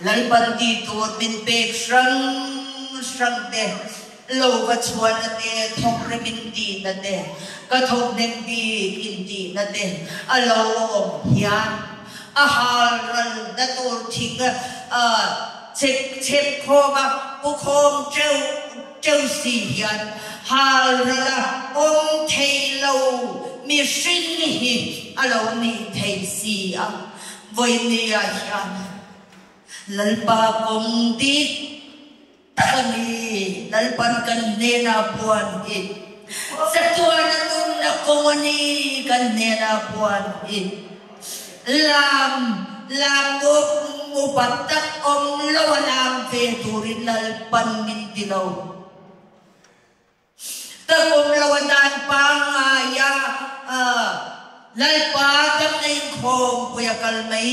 lal ban di tur bin pek sang de lo ka chuan te thok re bin di na de ka thok nem bi in di na de alo hian a hal ran da tur thing a chep khoma pu khom treu si hian hal ra om thei lo mi shin hi alo ni thei si a voi ni a hian lalpa kom ti kani lalpan kan ne na puan hi sa tuan nun na komani kan ne na puan hi lam mo patak om lo lam ve turin lalpan min dilaw takom lawanan pangaya lalpa kam na yung khom kuya kalmay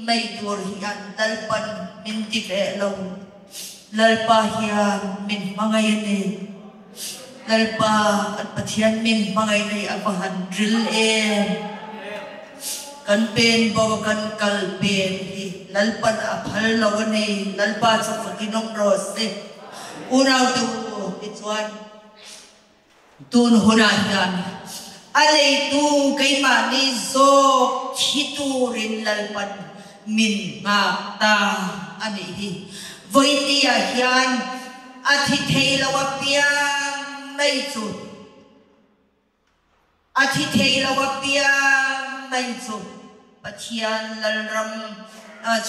may durhian lalpan min divelong lalpa hiyan min mga yun lalpa at patiyan min mga yun abahan drill kan pen bawa kan kalpen lalpan apal lawan lalpa sa paginong rose unaw to it's one tun hunayan alay tu kay mani so hiturin lalpan min ngata anihi voi tia hian athi theilawa piang mai chu athi theilawa piang mai chu pathian lalram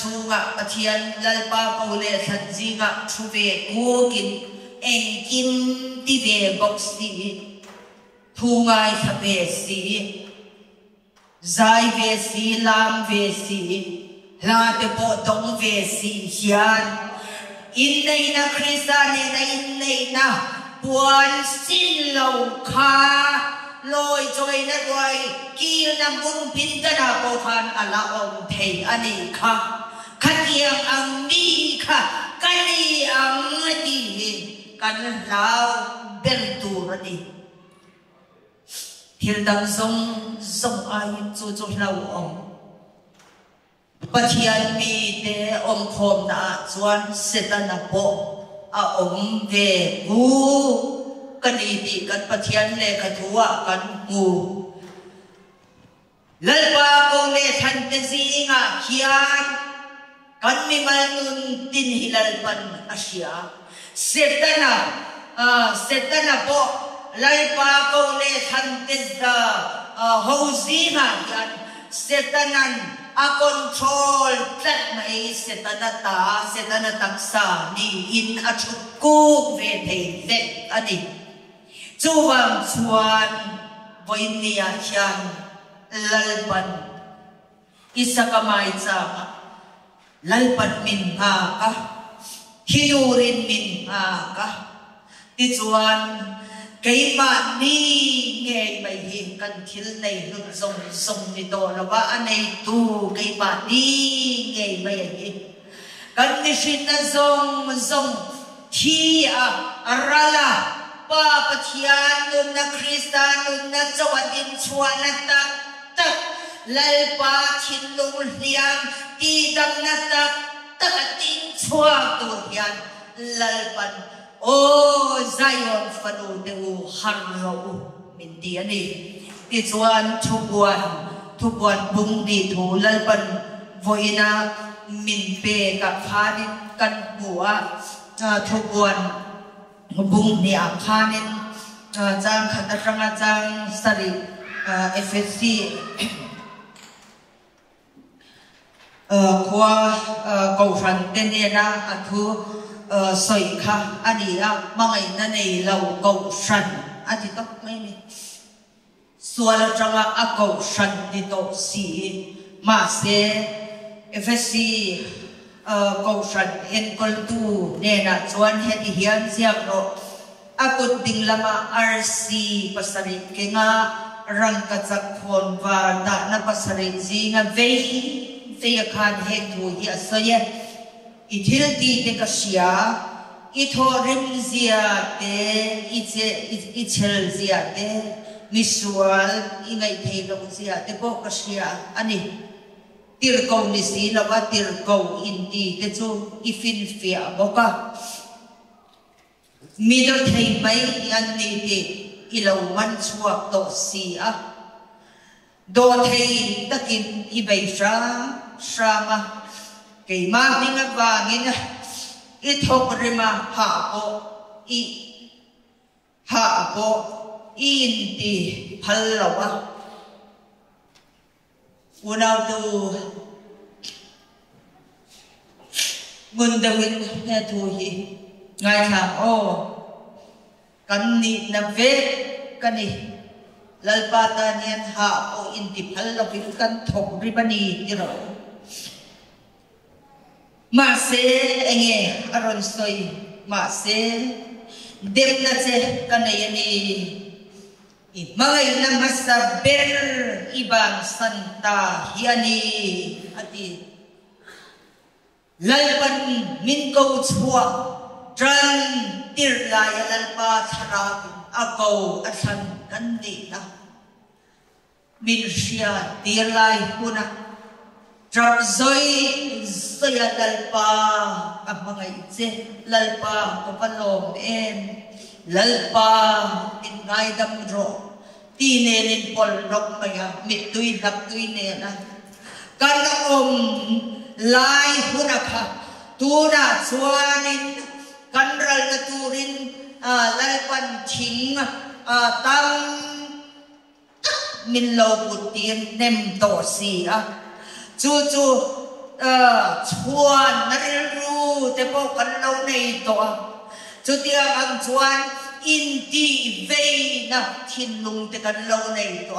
chunga pathian lalpa kaule sanjinga thuve kukin engkim ti ve boxi thungai thabe si zai ve si lam ve si la te po dong ve si hian in nei na Krista ne na in nei na puan sin lo kha loi joy na roi kil na mun pin ka na po khan ala om thei ani kha khatiang ang mi kha kani ang ti kan lao bel tu rani thil dang song ai chu chu lau om pathian mi te om khom na chuan setana po a om ve gu kani ti kan pathian le ka thuwa kan mu lalpa ko le fantasy nga hiyan kan mi manun tin hilalpan asya setana po lalpa ko le fantasy housing nga hiyan setanan a control plat mai setana taksa ni in a chukuk ve thei vet ani chuwang chuan voin nia hian lalpan isa kamay chaka lalpan min nga ka hinurin min nga ka ti chuan kay ma ni nghe mày hiện cần thiếu này luôn dùng thì đồ là ba anh ấy tu kay ma ni nghe mày hiện cần đi xin na dùng thi rala pa pathian luôn na Kristan luôn na chawadin chuan na tak lalpa thin lung liang ti dam na tak tin chua tu hian lalpan o Zion fanu deu harro min ti ani ti chuan thubuan bung di thu lalpan voina min pe ka phanin kan bua thubuan bung ni a phanin chang khatanga chang sari FSC kwa cầu sản tên na athu soi kha ani a mangai na nei lo cầu sản ati tok mai ni sual changa a cầu sản ti to si ma se FSC cầu sản en kol tu ne na chuan he ti hian siak ro akut ding lama RC pasari kenga rang kachak khon wa da na pasari jinga ve khan he tu hi asoye ithil ti te kasia ithorim zia te ichel zia te misual ingai thelo zia te po kasia ani tirko ni si lawa tirko indi te chu ifin fia boka middle thei mai an ni te ilaw man chuak to si a do thei takin ibay sama kay maming abangin ithok rima hapo inti palawa unaw tu ngundawin na tuhi ngay ka kanni na ve kani lalpata niyan hapo inti palawa kan thok ribani iro Mase enge aron soy mase dem na che kanayani mga ilang masaber ibang santa yani ati lalpan min ko chua tran tirlaya lalpa charapin ako asan kandila min siya tirlay kuna Trapzoy saya lalpa ang mga itse lalpa kapalom lalpa ingay damdro tinelin polrok maya mituy daktuy nena kana lay hunaka tuna suanin kanral na turin lalpan ching tam minlaw putin nem tosi chu chuan nariru te po kan lo nei to chu tia ang chuan in ti ve na thin lung te kan lo nei to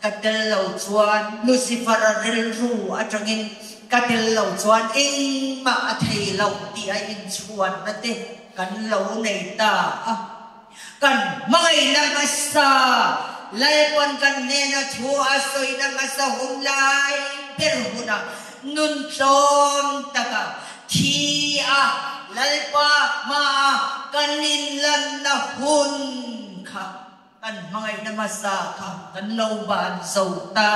katel lo chuan Lucifer riru atangin katel lo chuan in ma athei lo ti ai in chuan na te kan lo nei ta kan mai na masa lalpan kan nena thua soy na masa hulay perhuna nun som taka thia lalpa ma kaninlan na hun ka kan mangay na masaka kan lauban sauta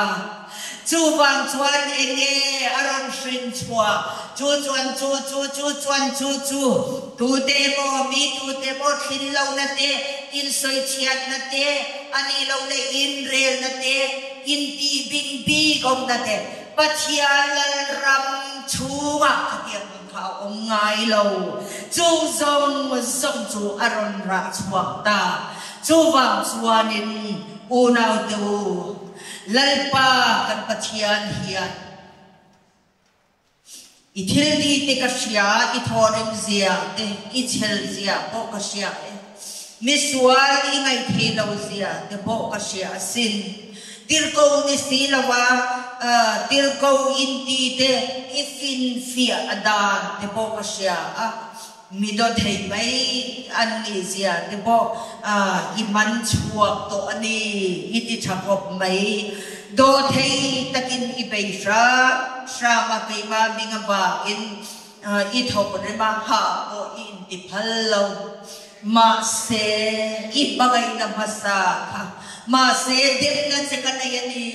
chubang chuan enge aron shin chua chu chuan tu demo mi tu demo thinlaw na te in soy chiat na te ani law na in rel na te inti bing bi gom na te pathian lal ram chunga katiang ka om ngai lo chu zong zong chu aron ra chuak ta chu wang chuanin unau tu lalpa kan pathian hian ithil di te ka sia ithorem zia te ichel zia po ka sia miswal i ngai thilo zia te po ka sia sin tirko ni silawa tirko inti te ifin fia adan te po ka sia midot thei mai an ni zia te po iman chuak to ani iti thakop mai do thei takin ibeisha shama keima mingaba in ithop ne ma ha o in iphallo ma se ibagai na masa ma se dem na se kanayani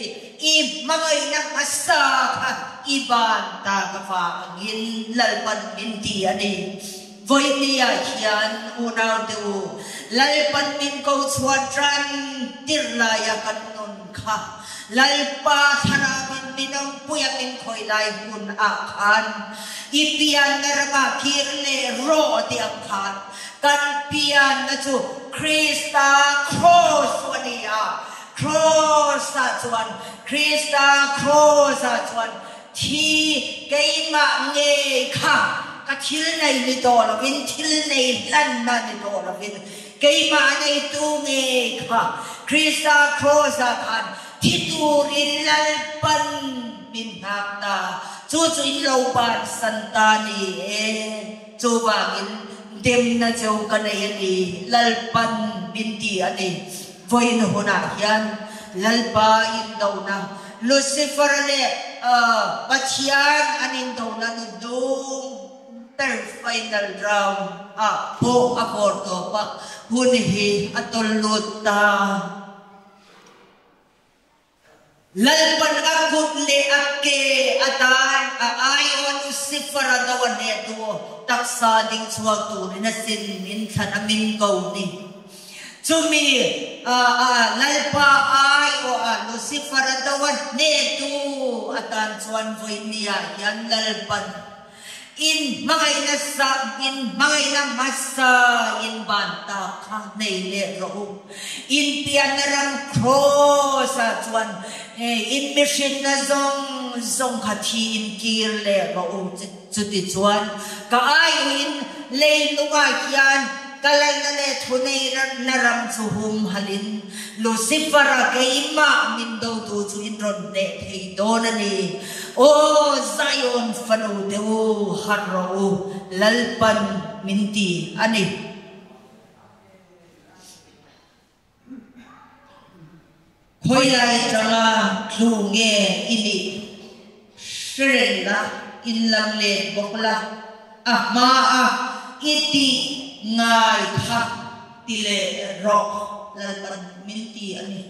i magai na masa iban ta ka fa ngin lalpan binti ani voi niya hian unaw du lalpan min ko chuatran tirlaya kanon kha lalpa tharamin minang puyamin khoi lai hun akhan ipian narama kirle ro ti akhan kan pian na chu Krista cross wania cross sa chuan Krista cross sa chuan thi keima nge kha ka thil nei ni do la win thil nei lan na ni do la win keima nei tu nge kha Krista cross sa khan Titurin lalpan minhakta Cucu in laupan santani Cu bangin dem na jaw kanayani lalpan binti ani Voy na hunayan lalpa in daw na Lucifer le patyan anin daw na nudong third final round po aporto pa hunihi atulot ta lalpan akut le akke atan ayon sifara dawan neto taksa ding suwatu na sin min amin kau ni cumi lalpa ayo sifara dawan neto atan suwan voy niya yan lalpan in mga masa in banta ka naile ro in pianarang cross at one in mission na zong kati in kirle ro chuti chuan kaayo in lay lunga yan kalal na le tunay naram suhum halin Lucifer kaima mindaw tu in ron ne hey donani o Zion fanu dewo harro lalpan minti ani khoyai tala klunge ini shrela inlam le bokla ma iti ngai kha tile ro lalpan minti ani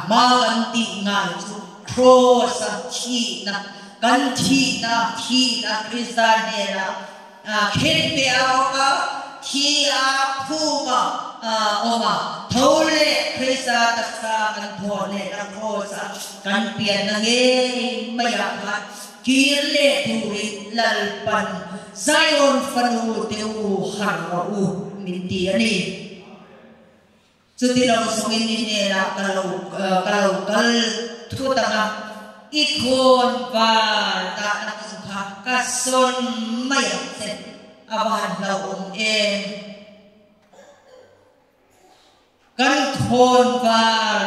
ma ganti ngai chu cross thi na kan thi na kristanera khet pe awa thi a phuma oma thole krista taksa kan thole na cross kan pian na nge maya kha kirle turi lalpan Zion fanu teu harau minti ani Suti lang sungin nila kalau kal tutanga ikon pa ta nang kason mayate abahan laon kan kon pa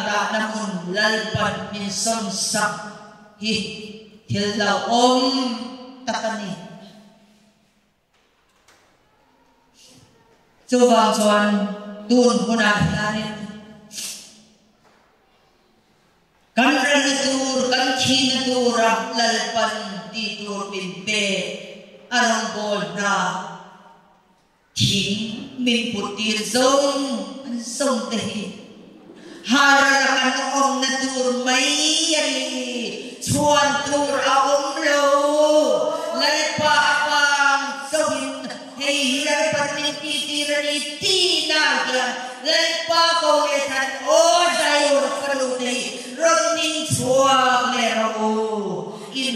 ta nang lalpan min son sak hi hilaom takani coba cuan tun hunahin kan ranatur kan chinatur lalpan titur bimbe arang bolna ting min putir zong tehi harakan om natur mayari cuan tur aom lo lalpa apang sawin hey lalpan titirani tina lalpa ko esan o Zion falunay running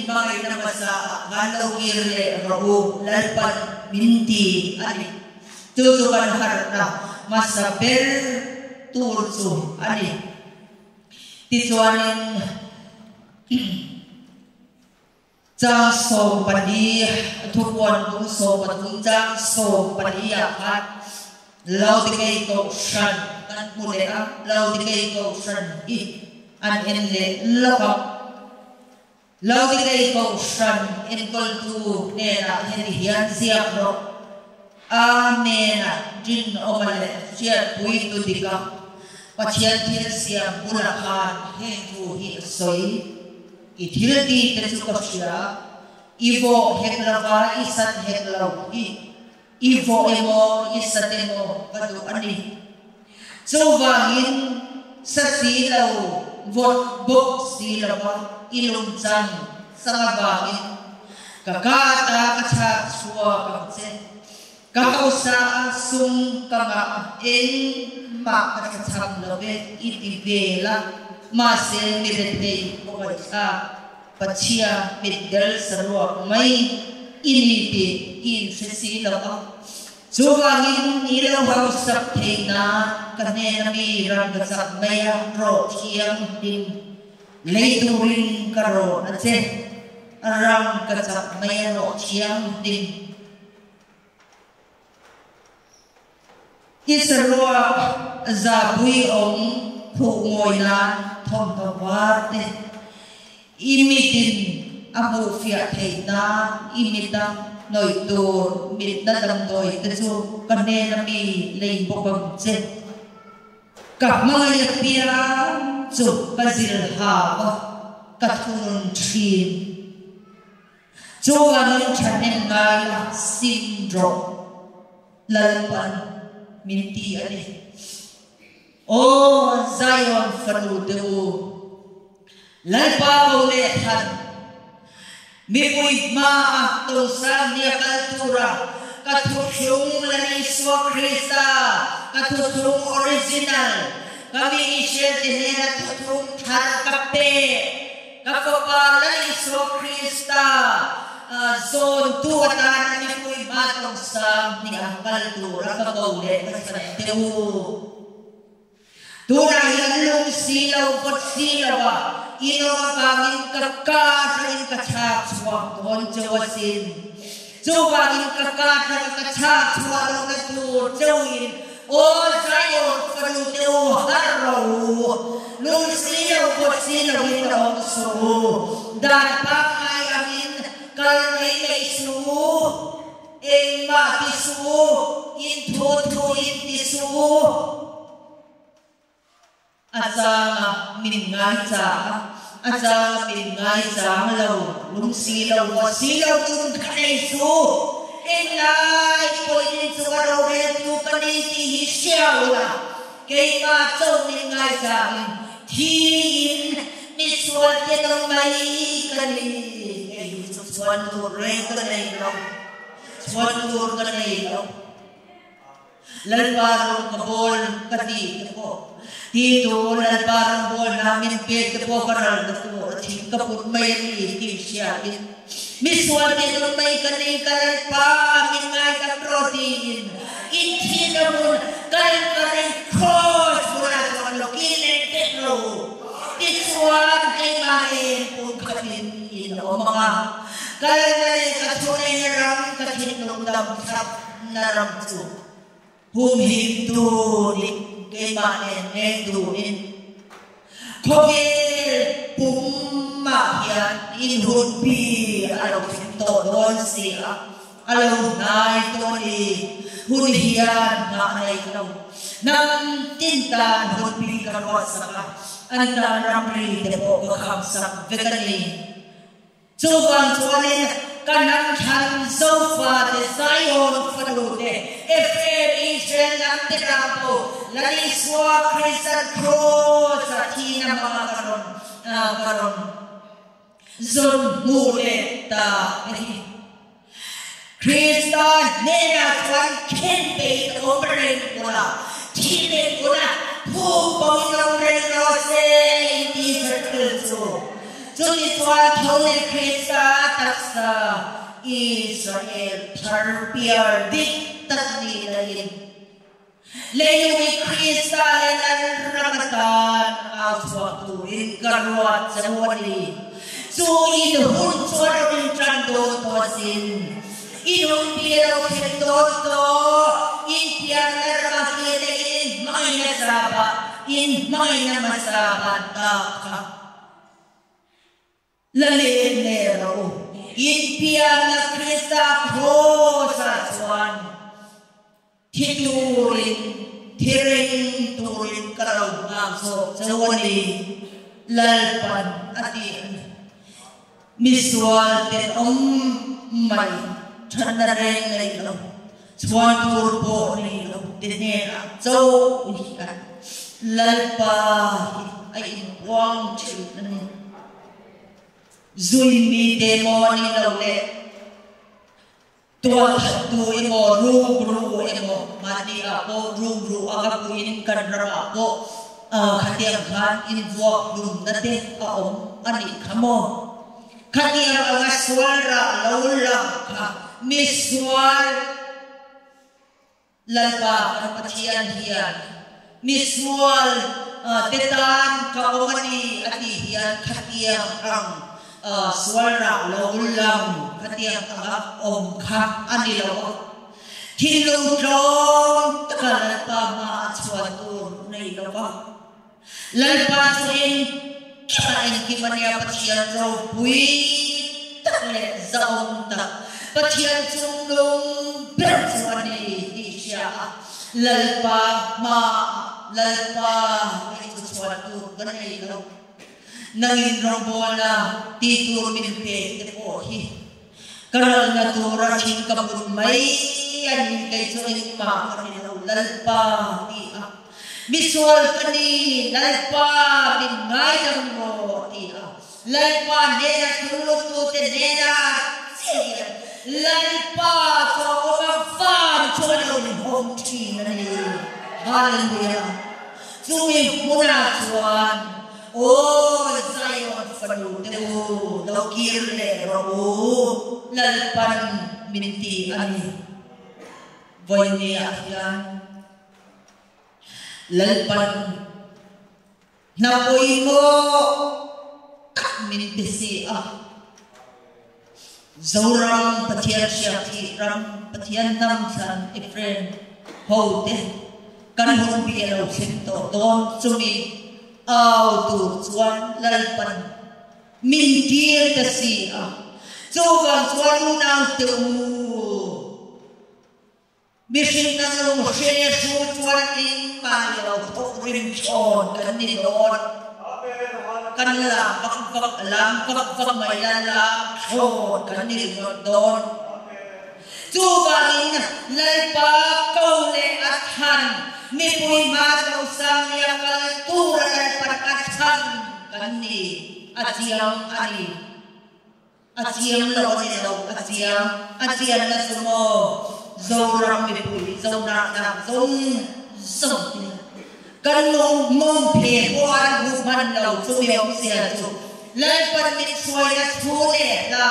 in bangay na masa galaw kirle rahu lalpan minti ani tutukan harta masa ber tursu ani tisuanin jang so padi tukuan bung so patung jang so padi akat lau tikai ko shan kan mule lau tikai ko shan I an enle lokap lau tikai ko shan en kol tu nena hen hian siap ro amena jin omale siap pui tu dika pachian thian siap bulakhan he tu hi soi ithil ti tesukapsia ivo heklava isan heklaw ivo emo isatemo kadu ani so wangin sa silaw vot bok silaw ilong chan sa wangin kakata kacha suwa kakse kakausa sung kama en ma kacham lawe itibela mase mirete obacha pachia midel sarwa mai inipi in sesilaw Sugangin ilaw hausap na kanena mirang gasak maya ro siyang din leituring karo at se arang gasak maya ro siyang din isarwa zabui ong pungoy na tombawarte imitin amu fiat na imitang noi tur mit na dam doi tesu kanena mi lei bokam che kap mga pira chu kazil ha kathun thin chu anon chanen ngai sindro lalpan minti ani o zion fanu deu lalpa ole han Mipuig ma to sa niya kaltura katutrong laniswa Krista katutrong original kami isyel tinira tutrong harkape kapapa laniswa Krista zon tuwatan mipuig ma to sa niya kaltura kakaulit kasantew tunay lalong silaw pat silawa ino bangin kakatrin kachak suwag doon jawasin bangin kakatrin kachak suwag doon natur jawin o zayon panutew haraw nung siyaw po silawin ang su dahil pangayangin kalmay na isu ing matisu intutu intisu Asa miningay sa malaw nung silaw tun kanayso inay po yun sa waraw reto kaniti hisyaw kay matsaw miningay sa akin tiin miswal yan ang may kanil ay swantur reto kanaylaw swantur kanaylaw lalbarong kabol kadito po Dito, lalbarang bol namin pwede po karal na po at hingkapon may litin siya. Miswal din ang may kaning karal pa, minay ka protein. Inti na mo, karal karing cross, mula sa malokilin, tetro. Miswal kay mahin po kapin ino mga karal karing katunay na ram, katinong damsap na ramso. Humhintulik. Kay manen eduin kogel pumahian inhunpi alaw pinto doon siya alaw na ito ni hunihian na anayaw nang tinta hunpi karwasa ka ang naramri depo kakamsak veganin subang suwanin kanang chan sofa de Zion falude FM Israel ng tirapo laniswa Christian Cross at hina mga karon zon mule ta Christian nena kwan kenpe operin mula tine mula pupong ng relose hindi sa kulso Chúng đi toàn thâu lê Krista tất sa Israel thar biar dik tất ni lain. Lê Lui Krista lên Ramadan áo suatu in karuat zawani. Su in hun suara in trando tosin. Inung piero ketoto in tiang rakile in maina sabat in maina masabat ka. Lalin nero in piang Krista kosa swan. Tidurin, tiring turin karaw ngso zawani lalpan atin miswal ten may chanareng lalo swan turbo nilo dinera so lalpa ay wang chilani zuimi demoni lawle tua tu emo ru emo mati apo ru agapu inin kadra apo khatiang khan in vok dum nate aom ani khamo khatiang agaswal ra laulang kha miswal lalpa pathian hian miswal tetan ka omani ati hian khatiang ang swara laulang katiang agak om kha anilaw hilong trong takalpa ma suatu nei lawa lalpa suin kain kimania patian ro pui takle zaong ta patian sunglung bersuani isya lalpa itu suatu ganai law nangin rombola titur minpe tepohi karal natura ching kabun may yan kay suing ma kanila lalpa tiya visual kani lalpa bingayang mo tiya lalpa nena tulutute nena siya lalpa so umafan chulun hong chinani hallelujah suing muna suan oh Zion fanudu dokir le robu lalpan minti ani voyni akyan lalpan napoy mo minti si Zoram patian syati ram patian nam san ifren hote kanhong bielo sinto don sumi au tuan lalpan mintir kasi coba suatu nang tu bisin nang shesu tuan in malau tok rimchon kan ni don kan la bak alam bak mayala chon kan ni don coba in lalpa kau le athan Mipui madau sang yakal turan perkacang kani aciam ani aciam lawani law aciam na sumo zoram mipui zoram na zom kanong mong pewan human law sumiyaw siya so lalpan mit suwaya sule la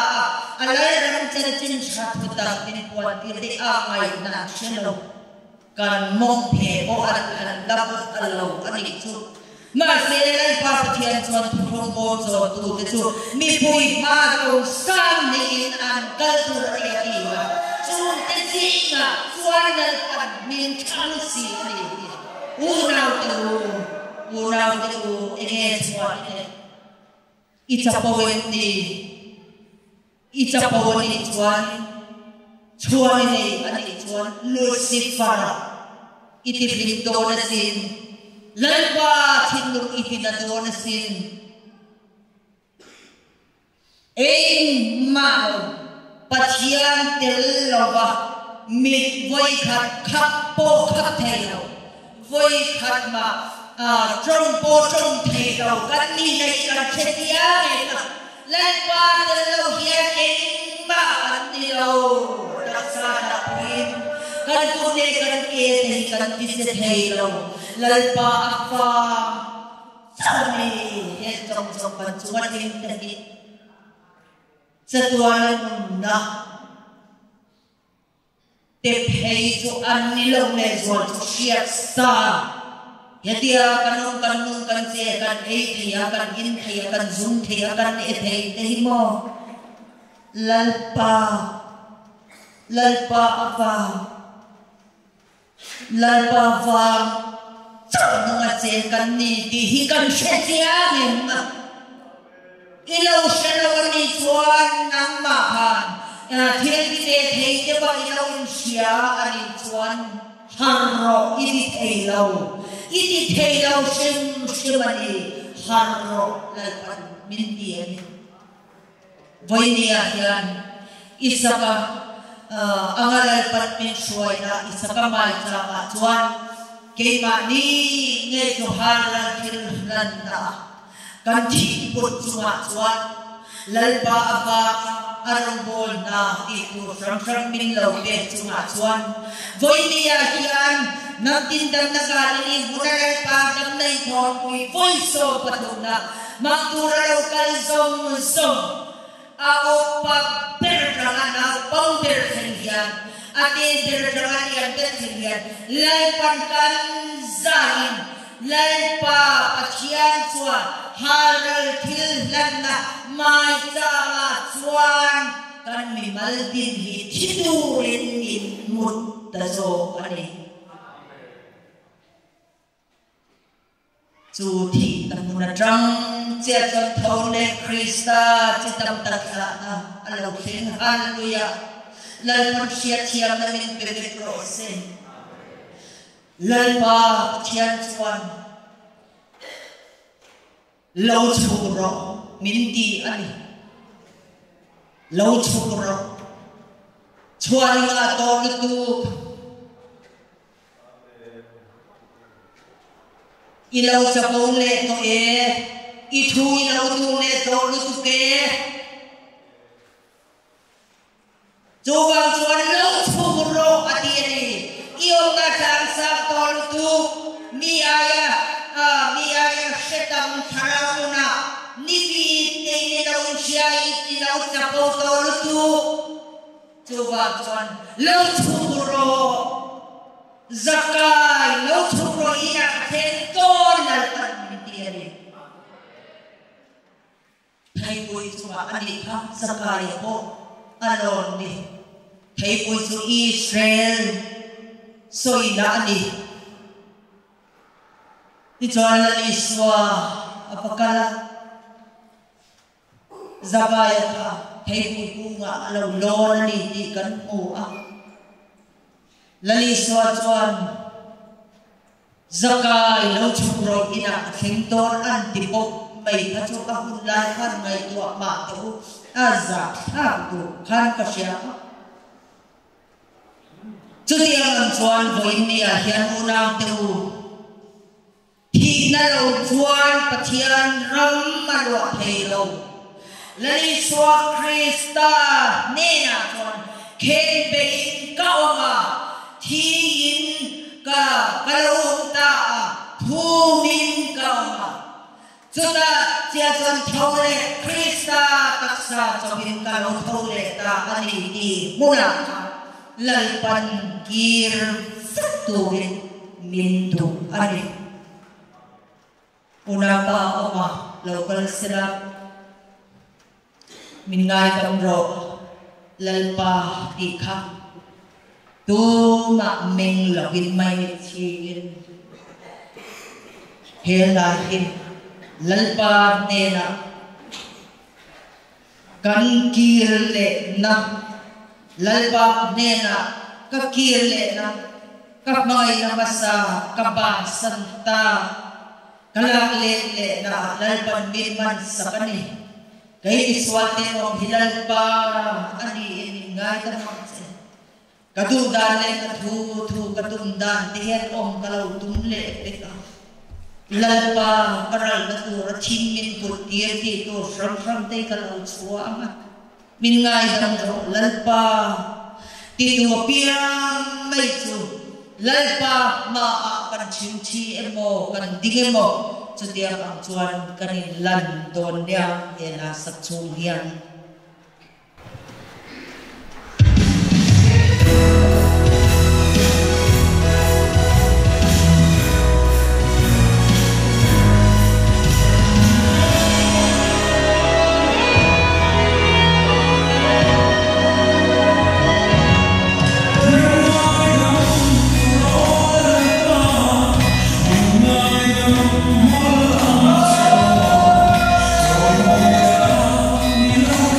alay ram chan shatutak pinpuan tiri amay na siya kan mong pe o an dapat alaw ani chu maselay papatian chuan thong bo zo tu te chu mi pui ma ko sam ni an kaltur ai chu te chi nga chuan dal pan min khang si ni unaw tu ene chuan ichapawen ni chuan ni ani chuan Lucifer itiblinto na sin lalpa tinung itinado na sin mao patian tellawa mit voi khat khappo khathelo voi khat ma trompo trom thelo kan ni nei kan chetia lalpa tello hian ma anilo daksana pin kan kune kan ke kan visit helo lalpa afa Sani he trong kan chuan in tani satuan na te phei chu an ni lo le zol chu shiat sa yatia kanung kan che kan ei thia kan in thia kan zum thia kan e thei te mo lalpa ava lalpa va nung che kan ni ti hi kan she tia ngem ilo shelo ni chuan nang ma han thiên địa thấy cho bao nhiêu xia anh chuan harro ini thấy lâu xem mani harro lalpan mindian với nia hian isaka angalal pat min suai na isaka mai changa chuan ke ma ni nge chu halal thil lan na kan thi put chuma chuan lalpa ava arong bol na itu frang min lo te chunga chuan voi nia hian nam tin dam na galani burai pa dam nei thon pui voi so patuna maktura lo kal zong a opa per trangana pau per hian ate per trangani an per hian lai pan kan zain lai pa pathian chuan haral thil lanna mai chama chuan kan mi mal din hi thidurin in mut ta zo ani chu thi kan mun atang che chon thole krista chitam takla na alo khin hallelujah lal par sia thiam na min pe krose lal pa thian chuan lâu churo min di ani lâu churo chuan nga to tu i lâu cha ko le to e i thu i lâu tu le to lu tu ke chu wang chuan lâu churo ati ni i o ka chang sa to lu tu mi aya shetam tharuna nibi te ni lo shai ti lo chapo to lu tu chuwa chuan lo churo zakai lo churo ina ten ton dal tan ti ani thai pui chuwa ani kha zakai ho alon ni thai pui chu Israel soila ani ti chuan la iswa apakala zabaya tha thei pu nga lo lon ni ti kan o a lali iswa chuan zakai lo churo ina thingtor an ti pok mai ka chu ka hun lai khan ngai to ma tu azza tha tu khan ka sia chu ti ang chuan voin ni a hian unang tu thì na lo chuan pathian ram ma lo thei lo lali swa krista ne na chuan khen be in ka oma thi in ka kalum ta thu min ka oma chuta chia chuan thole krista taksa chawin ka lo thole ta ani ti muna lalpan kir turin mindu ani una pa oma local sirap min ngai tam ro lalpa ti kha tu ma meng login mai chi in hela in lalpa ne na kan kir le na lalpa ne na ka kir le na ka noi na basa ka ba santa kalak le na lalpan min man sakani kay iswate mo hilal pa ani ngai ta se kadundan le thu kadundan tihen om kalau tumle peka lalpa karal na tu rachin min tu tier ti tu from te kalau suama min ngai dam ro lalpa ti tu piang mai tu lalpa ma kan chim chi emo kan ding emo chu tiang ang chuan kanin lan don nia ena sak chung hian you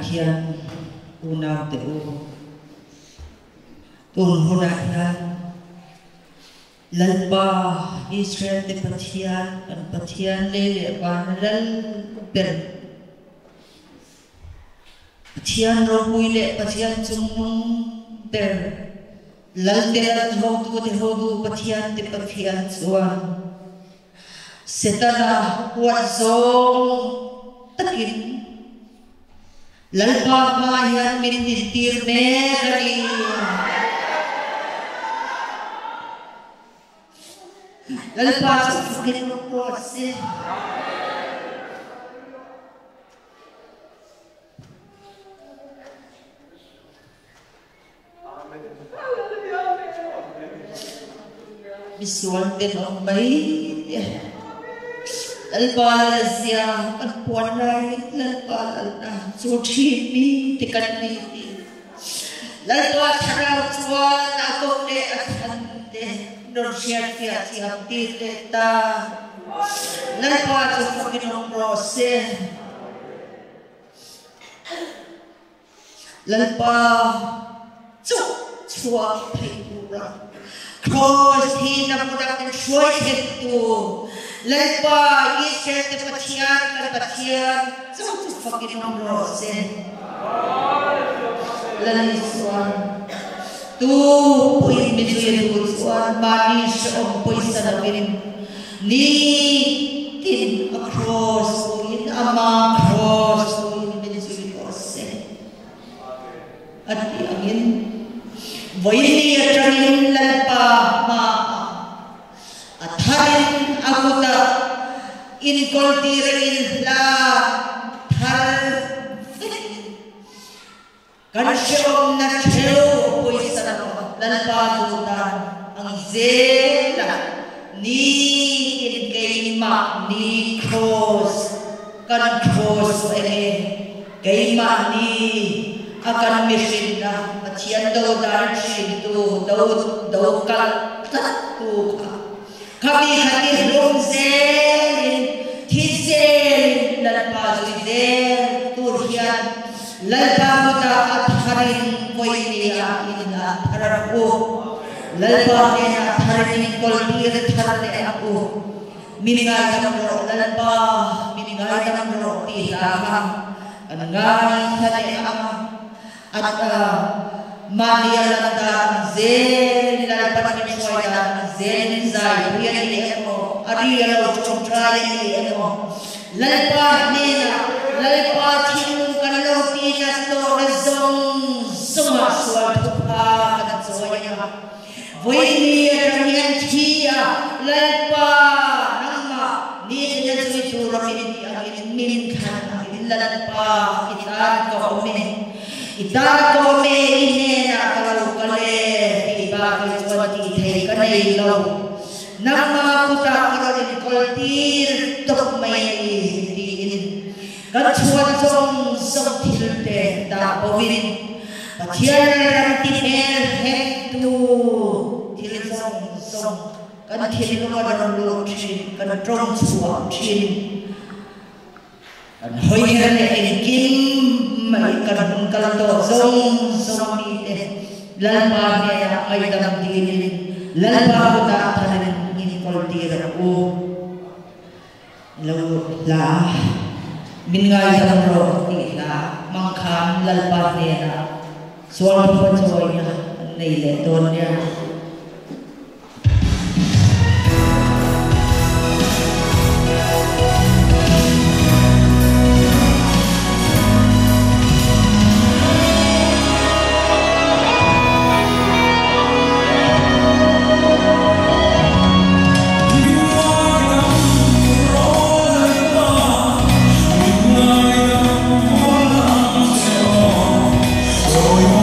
pathian unaw te o tun huna yan lalpa Israel te pathian kan pathian lele ban lal per pathian rohui le pathian chungnung per lal te lat hodu pathian te pathian chuan setana wazong takin lalpa mayan minitir megari lalpa sukin mo si bisuan din ang may lalpa siya pagpuan lalpa suchimi tikan ni lalpa sarap suan ako ne at hante Norsiya siya tita lalpa sa Panginoong lalpa chua payura cross hinapunak ng choice ito lalpa Israel te pathian sa Panginoong laliswan tu puin mesuye tuan manis om puin sanabirin ni tin across puin ama cross puin mesuye kose ati angin voini atranin lalpa ma atharin akuta in koltirin la thar kansyom na chelo puin sanap lalpa tutan ang zela ni kaima ni cross kan cross kaima ni akan mission na pathian daw darshin tu daw kal tu kami hatir rom zel tizel lalpa zel turhian lalpa muta at harin koy niya ina harapo lalpa niya harin kolbir harane ako miningay namro lalpa miningay namro tilakang anangay hanay ama at manialanda zen lalpa niya soya zen zay riyan niya mo ariyalo chontrayan niya mo lalpa niya lalpa tinong kanalaw tinas to razong sumaswal tuka at soya voini atanian tia lalpa nama ni niya suituro miniti ang minkan ang lalpa itan ko inena kalau kale tiba kali thay kanay law nama puta karo koltir tok may diin katsuan song tilte da powin pathian rantimer hektu tilsong kan thil no lo chin kan trong suam chin kan hoihan kim mai kan kalato song ni lalpa niya ay dam din lalpa puta tanan ni koltir o la minngay sa ro ila mangkham lalpa niya suwal pa choy niya nile don niya Oi, oi,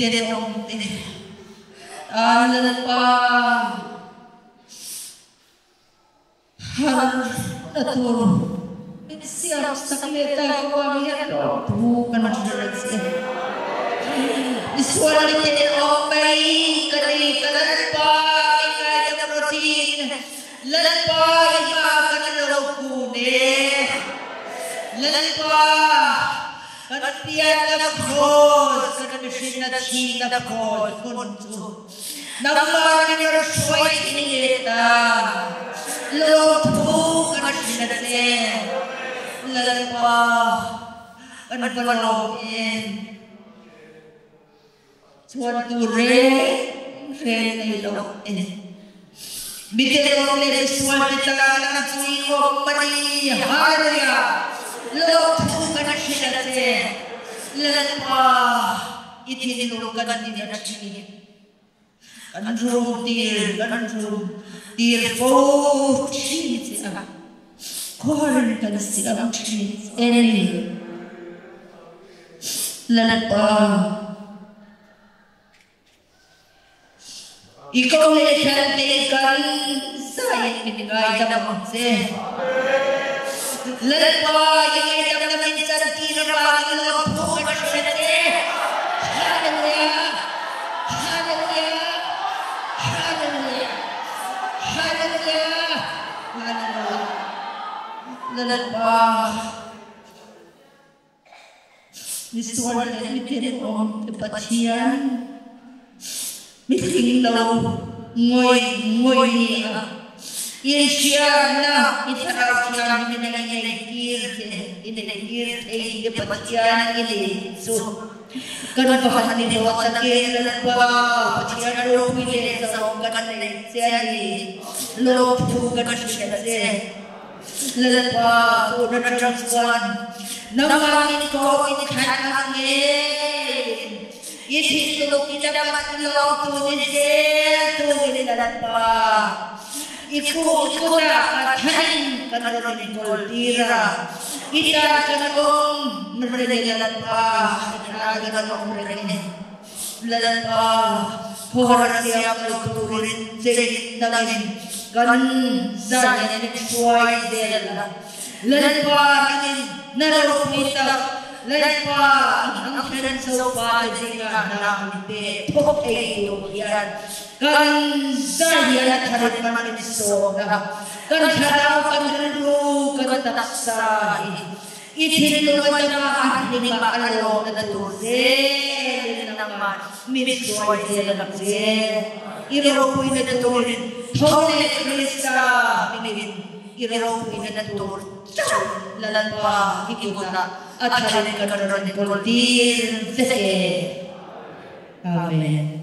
Biterong alam pa har atur siap sakleta ko amiro bukan madrasa iswali te omai kali kalpa ikay protein lalpa ima kanalo kune lalpa kantiyan na cross kanamishin na china cross kuntu namang nirasway inilita Lothu kanashinate lalpa kanpalawin suatu re nilawin biterong leriswal talaga ng suiko mani harya Lothu kanashinate lalpa itinulugan din na chini Kanjung dir po cheese corn kan siram cheese any lalapa ikaw na ikan saya binigay ka naman se lalapa yung itam na minsan tinapang lalapa kasyate hallelujah hallelujah Hallelujah. Hallelujah. Lalapa. Niswal na mitirong tepatian. Mitinglaw. Ngoy niya. Irsya na. Itaraw siya minangyayagir. Tepatian ili. So, Karena bahan ini waktu lagi lalapa, pacian lo pilih sama kan siari, lo bukan siari, lalapa udah transpuan, nama ini kau ini kan angin, ini lo kita dapat lo tu ini lalapa, ikut lah kan orang koltira. Kita kanong mereka kanong mereka lalapa horas siap tuturin sedikit daging kan saya ini suai dela lalapa ini naruh kita lalapa ang sopa dengan nama itu yan kan saya tarik mana soga kan harap kan dulu kan taksa itinulungan naman ni Maalo na naturin naman minisway sila na kasi iropoy na naturin Holy Krista iropoy na naturin lalapa ikikuta at halika na rin kultin sige Amen.